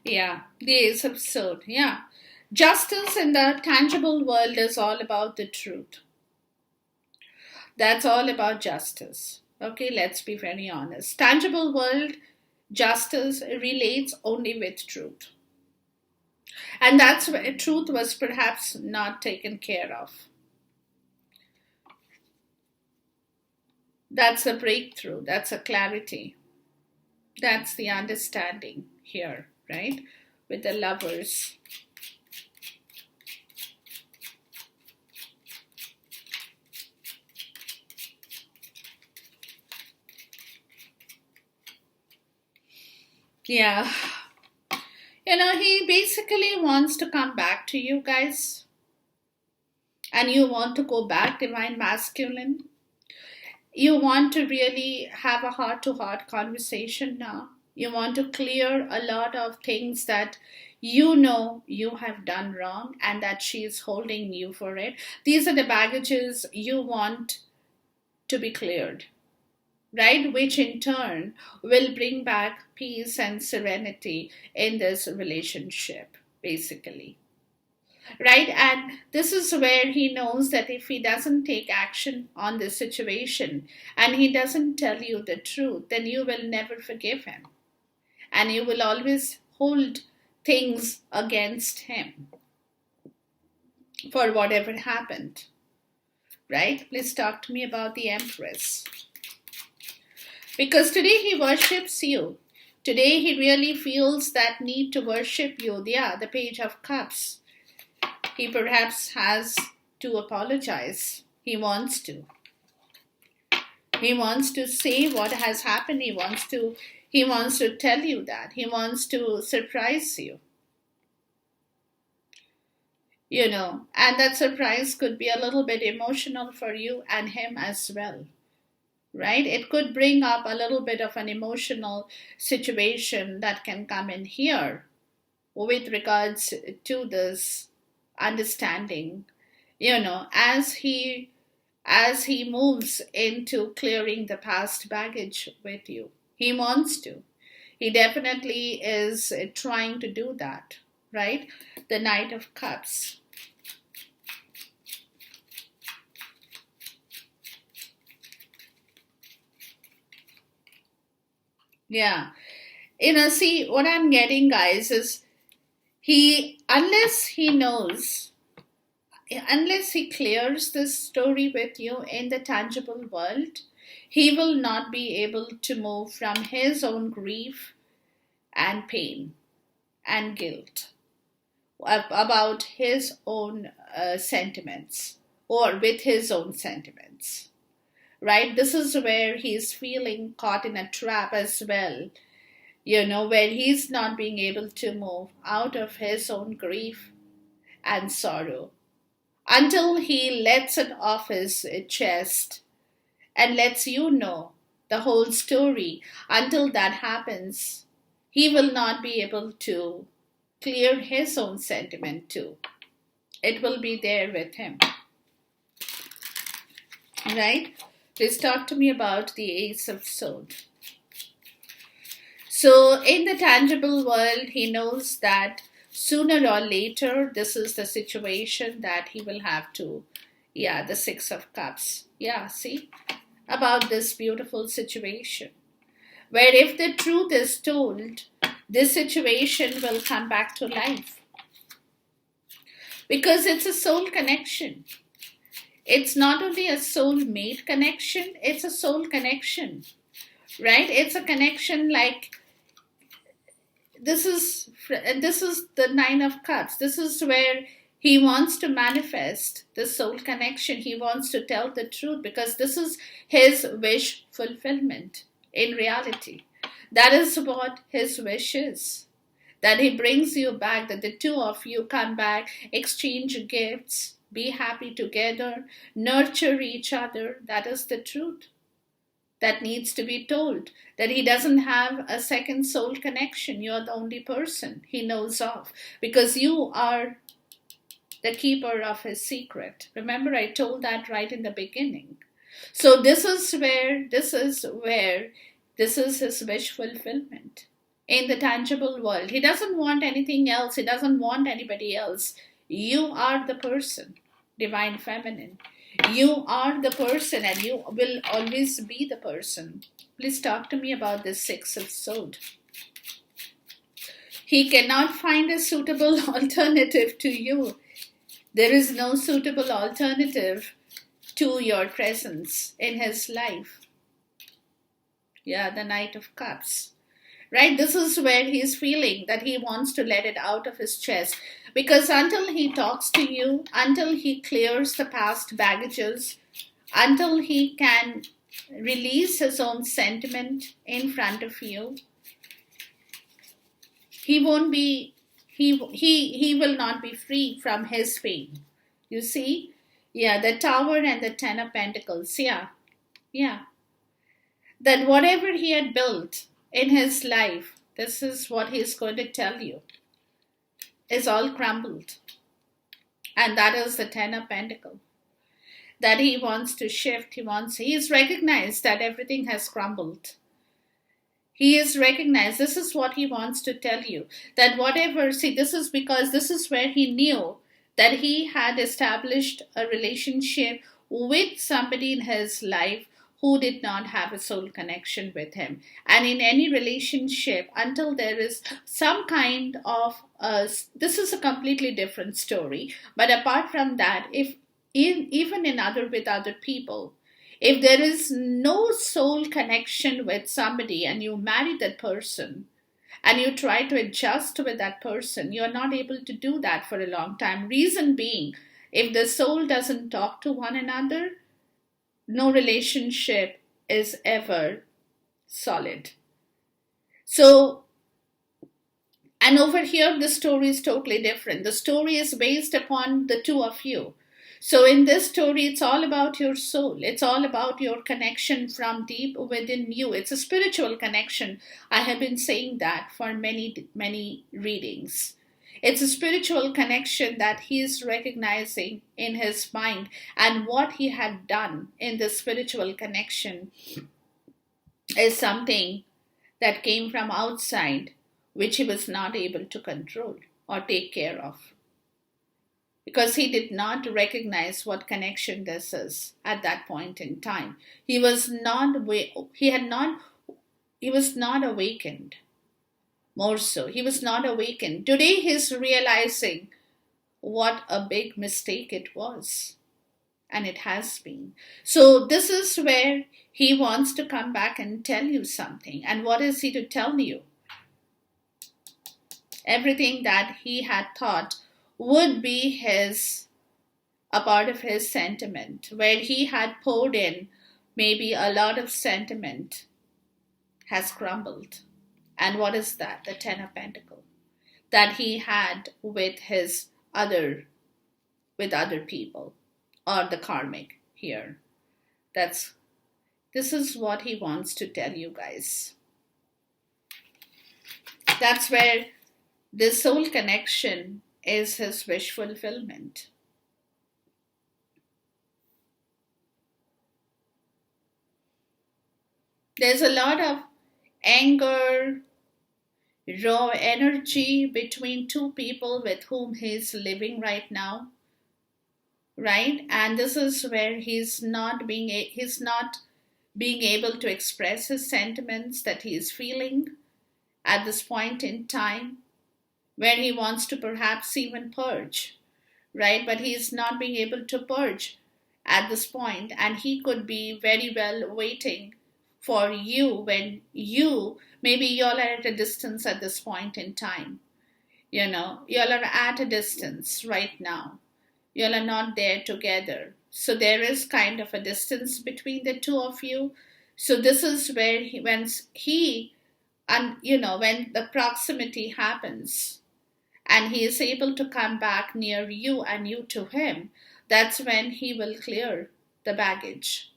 Yeah, this episode. Yeah. Justice in the tangible world is all about the truth. That's all about justice. Okay, let's be very honest. Tangible world, justice relates only with truth. And that's where truth was perhaps not taken care of. That's a breakthrough. That's a clarity. That's the understanding here, right? With the lovers. Yeah. He basically wants to come back to you guys. And you want to go back, divine masculine. You want to really have a heart to heart conversation now. You want to clear a lot of things that you know you have done wrong and that she is holding you for it. These are the baggages you want to be cleared, right? Which in turn will bring back peace and serenity in this relationship, basically. Right? And this is where he knows that if he doesn't take action on this situation and he doesn't tell you the truth, then you will never forgive him. And you will always hold things against him for whatever happened. Right? Please talk to me about the Empress. Because today he worships you. Today he really feels that need to worship you. Yeah, the Page of Cups. He perhaps has to apologize. He wants to. He wants to say what has happened. He wants to tell you that. He wants to surprise you. And that surprise could be a little bit emotional for you and him as well. Right? It could bring up a little bit of an emotional situation that can come in here with regards to this understanding, as he moves into clearing the past baggage with you. He wants to. He definitely is trying to do that, right? The Knight of Cups. Yeah. See, what I'm getting, guys, is unless he clears this story with you in the tangible world, he will not be able to move from his own grief and pain and guilt about his own sentiments or with his own sentiments. Right? This is where he's feeling caught in a trap as well. where he's not being able to move out of his own grief and sorrow until he lets it off his chest and lets you know the whole story. Until that happens, he will not be able to clear his own sentiment too. It will be there with him. Right? Please talk to me about the Ace of Swords. So, in the tangible world, he knows that sooner or later, this is the situation that he will have to, the Six of Cups. Yeah, see? About this beautiful situation. Where if the truth is told, this situation will come back to life. Because it's a soul connection. It's not only a soul-mate connection, it's a soul connection. Right? It's a connection like, this is the Nine of Cups. This is where he wants to manifest the soul connection. He wants to tell the truth because this is his wish fulfillment in reality. That is what his wish is. That he brings you back, that the two of you come back, exchange gifts, be happy together, nurture each other. That is the truth that needs to be told. That he doesn't have a second soul connection. You're the only person he knows of because you are the keeper of his secret. Remember, I told that right in the beginning. So this is his wish fulfillment in the tangible world. He doesn't want anything else. He doesn't want anybody else. You are the person, divine feminine. You are the person and you will always be the person. Please talk to me about this Six of Swords. He cannot find a suitable alternative to you. There is no suitable alternative to your presence in his life. Yeah, the Knight of Cups. Right? This is where he's feeling that he wants to let it out of his chest. Because until he talks to you, until he clears the past baggages, until he can release his own sentiment in front of you, he won't be, he will not be free from his pain. You see? Yeah, the Tower and the Ten of Pentacles. Yeah. That whatever he had built in his life, this is what he's going to tell you, is all crumbled. And that is the Ten of Pentacles. That he wants to shift. He's recognized that everything has crumbled. He is recognized. This is what he wants to tell you. That whatever, this is because this is where he knew that he had established a relationship with somebody in his life who did not have a soul connection with him. And in any relationship, until there is some kind of, this is a completely different story. But apart from that, even with other people, if there is no soul connection with somebody and you marry that person and you try to adjust with that person, you're not able to do that for a long time. Reason being, if the soul doesn't talk to one another, no relationship is ever solid. So, and over here, the story is totally different. The story is based upon the two of you. So in this story, it's all about your soul. It's all about your connection from deep within you. It's a spiritual connection. I have been saying that for many, many readings. It's a spiritual connection that he is recognizing in his mind, and what he had done in the spiritual connection is something that came from outside, which he was not able to control or take care of. Because he did not recognize what connection this is at that point in time. He was not awakened. More so, he was not awakened. Today he's realizing what a big mistake it was. And it has been. So this is where he wants to come back and tell you something. And what is he to tell you? Everything that he had thought would be a part of his sentiment, where he had poured in maybe a lot of sentiment, has crumbled. And what is that? The Ten of Pentacles that he had with his other people, or the karmic here. This is what he wants to tell you guys. That's where this soul connection is his wish fulfillment. There's a lot of anger, raw energy between two people with whom he's living right now, right? And this is where he's not being able to express his sentiments that he is feeling at this point in time, where he wants to perhaps even purge, right? But he's not being able to purge at this point, and he could be very well waiting for you when maybe y'all are at a distance at this point in time. Y'all are at a distance right now. Y'all are not there together. So there is kind of a distance between the two of you. So this is where when the proximity happens and he is able to come back near you and you to him, that's when he will clear the baggage.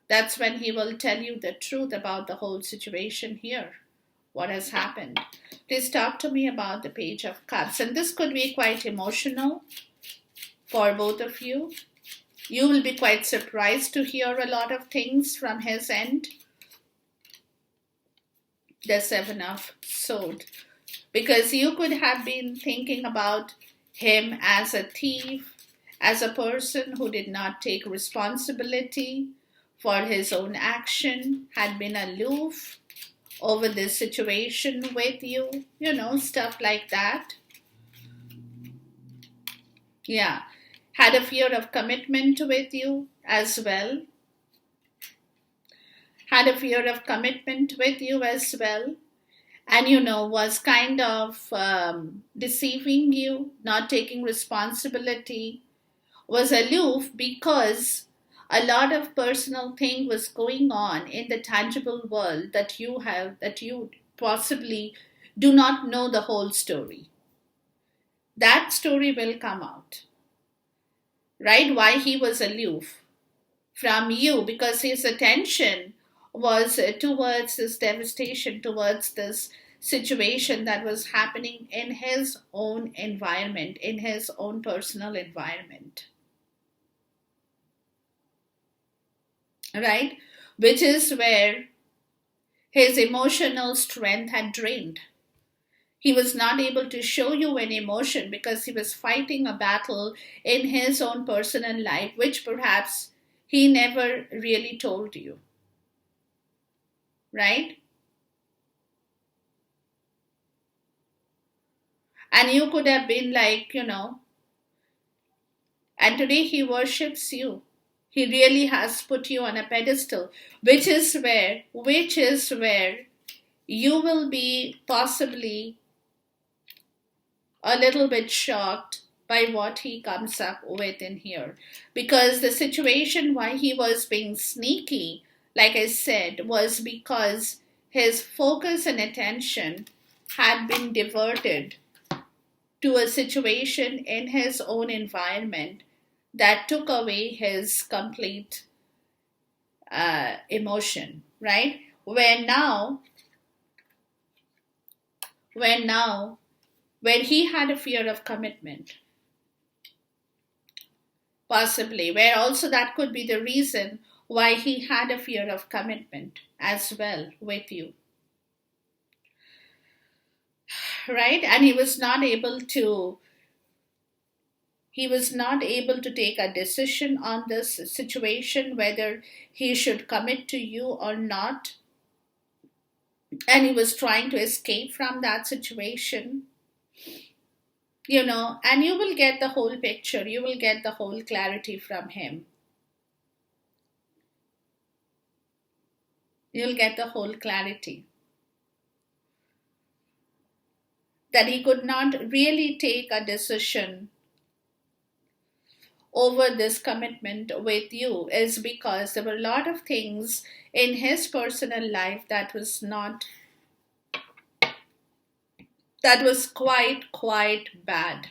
That's when he will tell you the truth about the whole situation here. What has happened? Please talk to me about the Page of Cups. And this could be quite emotional for both of you. You will be quite surprised to hear a lot of things from his end. The Seven of Swords. Because you could have been thinking about him as a thief, as a person who did not take responsibility for his own action, had been aloof over this situation with you, stuff like that. Yeah, had a fear of commitment with you as well. Had a fear of commitment with you as well. And, was kind of deceiving you, not taking responsibility, was aloof because a lot of personal thing was going on in the tangible world that you possibly do not know the whole story. That story will come out, right? Why he was aloof from you, because his attention was towards this devastation, towards this situation that was happening in his own environment, in his own personal environment. Right? Which is where his emotional strength had drained. He was not able to show you an emotion because he was fighting a battle in his own personal life, which perhaps he never really told you. Right? And you could have been like, and today he worships you. He really has put you on a pedestal, which is where you will be possibly a little bit shocked by what he comes up with in here. Because the situation why he was being sneaky, like I said, was because his focus and attention had been diverted to a situation in his own environment that took away his complete emotion, right? When he had a fear of commitment, possibly, where also that could be the reason why he had a fear of commitment as well with you, right? And he was not able to take a decision on this situation, whether he should commit to you or not. And he was trying to escape from that situation, and you will get the whole picture. You will get the whole clarity from him. You'll get the whole clarity. That he could not really take a decision over this commitment with you is because there were a lot of things in his personal life that was not That was quite bad.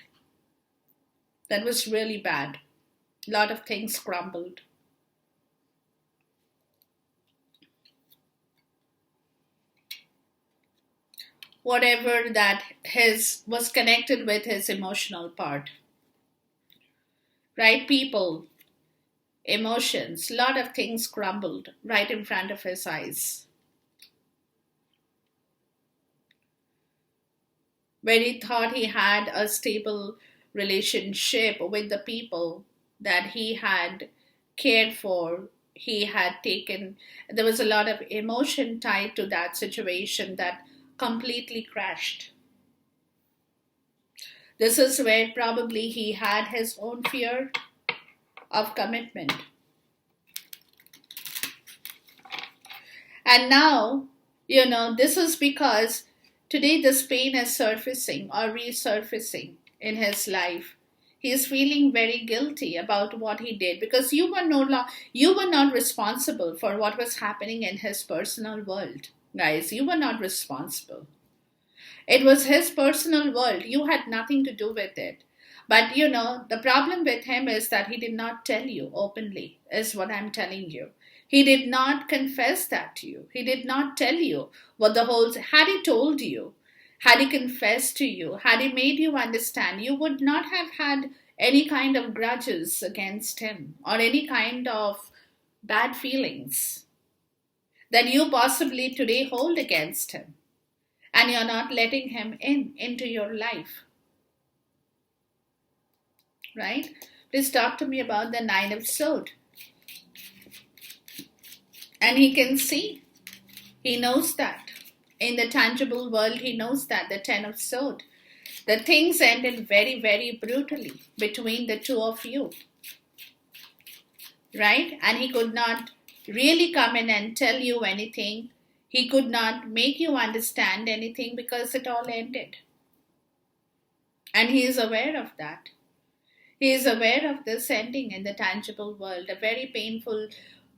That was really bad. A lot of things crumbled. Whatever that his was connected with his emotional part, right? People, emotions, a lot of things crumbled right in front of his eyes. Where he thought he had a stable relationship with the people that he had cared for, he had taken, there was a lot of emotion tied to that situation that completely crashed. This is where probably he had his own fear of commitment. And now, this is because today this pain is surfacing or resurfacing in his life. He is feeling very guilty about what he did because you were not responsible for what was happening in his personal world. Guys, you were not responsible. It was his personal world. You had nothing to do with it. But the problem with him is that he did not tell you openly, is what I'm telling you. He did not confess that to you. He did not tell you what the whole. Had he told you, had he confessed to you, had he made you understand, you would not have had any kind of grudges against him or any kind of bad feelings that you possibly today hold against him. And you're not letting him into your life, right? Please talk to me about the Nine of Swords. And he can see, he knows that. In the tangible world, he knows that, the Ten of Swords. The things ended very, very brutally between the two of you, right? And he could not really come in and tell you anything. He could not make you understand anything because it all ended. And he is aware of that. He is aware of this ending in the tangible world, a very painful,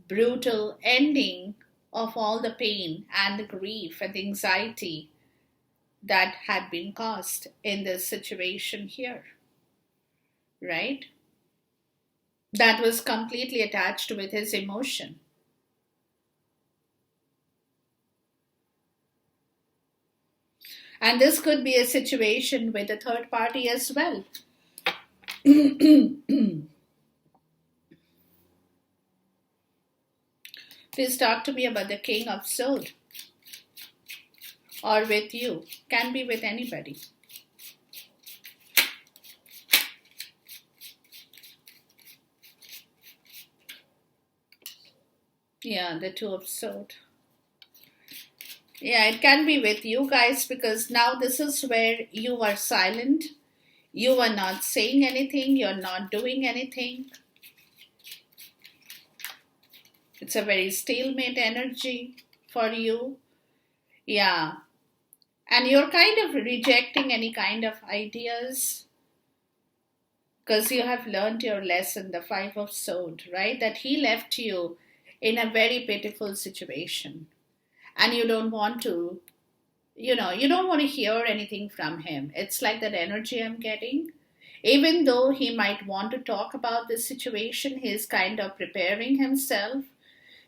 brutal ending of all the pain and the grief and the anxiety that had been caused in this situation here, right? That was completely attached with his emotion. And this could be a situation with a third party as well. Please talk to me about the King of Swords. Or with you. Can be with anybody. Yeah, the Two of Swords. Yeah, it can be with you guys because now this is where you are silent. You are not saying anything. You're not doing anything. It's a very stalemate energy for you. Yeah. And you're kind of rejecting any kind of ideas because you have learned your lesson, the Five of Swords, right? That he left you in a very pitiful situation. And you don't want to, you don't want to hear anything from him. It's like that energy I'm getting. Even though he might want to talk about this situation, he's kind of preparing himself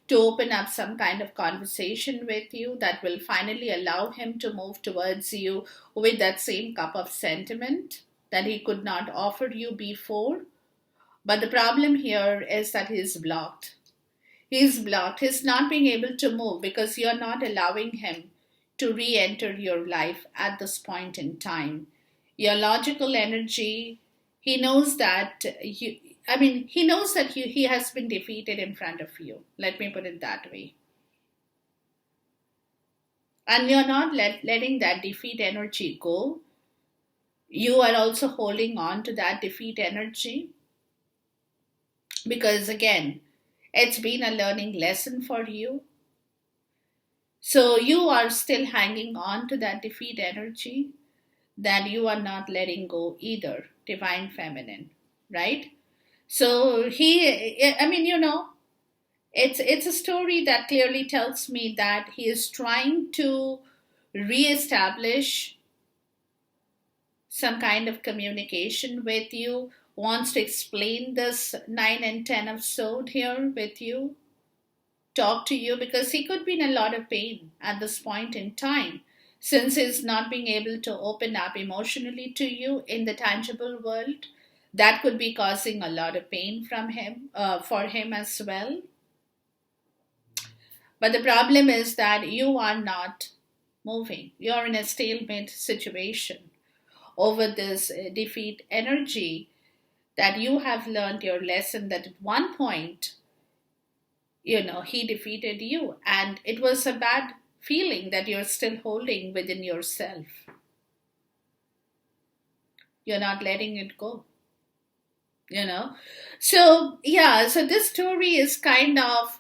to open up some kind of conversation with you that will finally allow him to move towards you with that same cup of sentiment that he could not offer you before. But the problem here is that he's blocked. He's blocked. He's not being able to move because you're not allowing him to re-enter your life at this point in time. Your logical energy, he knows that he knows that he has been defeated in front of you. Let me put it that way. And you're not letting that defeat energy go. You are also holding on to that defeat energy because, again, it's been a learning lesson for you. So you are still hanging on to that defeat energy that you are not letting go either, Divine Feminine, right? So it's a story that clearly tells me that he is trying to reestablish some kind of communication with you, wants to explain this 9 and 10 of sword here with you, talk to you, because he could be in a lot of pain at this point in time, since he's not being able to open up emotionally to you in the tangible world. That could be causing a lot of pain from him, for him as well. But the problem is that you are not moving. You're in a stalemate situation over this defeat energy, that you have learned your lesson that at one point, he defeated you, and it was a bad feeling that you're still holding within yourself. You're not letting it go, you know. So, yeah, so this story is kind of,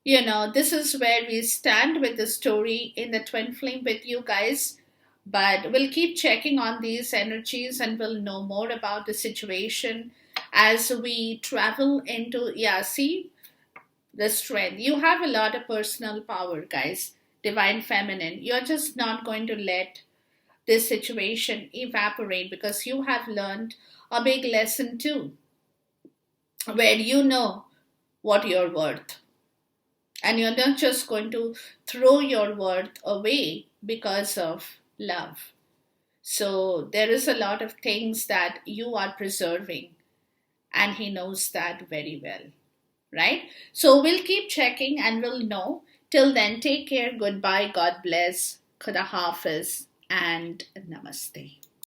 this is where we stand with the story in the twin flame with you guys. But we'll keep checking on these energies and we'll know more about the situation as we travel into, yeah, see, the strength. You have a lot of personal power, guys. Divine feminine. You're just not going to let this situation evaporate, because you have learned a big lesson too, where you know what you're worth. And you're not just going to throw your worth away because of love. So there is a lot of things that you are preserving, and he knows that very well, right? So we'll keep checking and we'll know. Till then, take care, goodbye, God bless, Khuda Hafiz, and Namaste.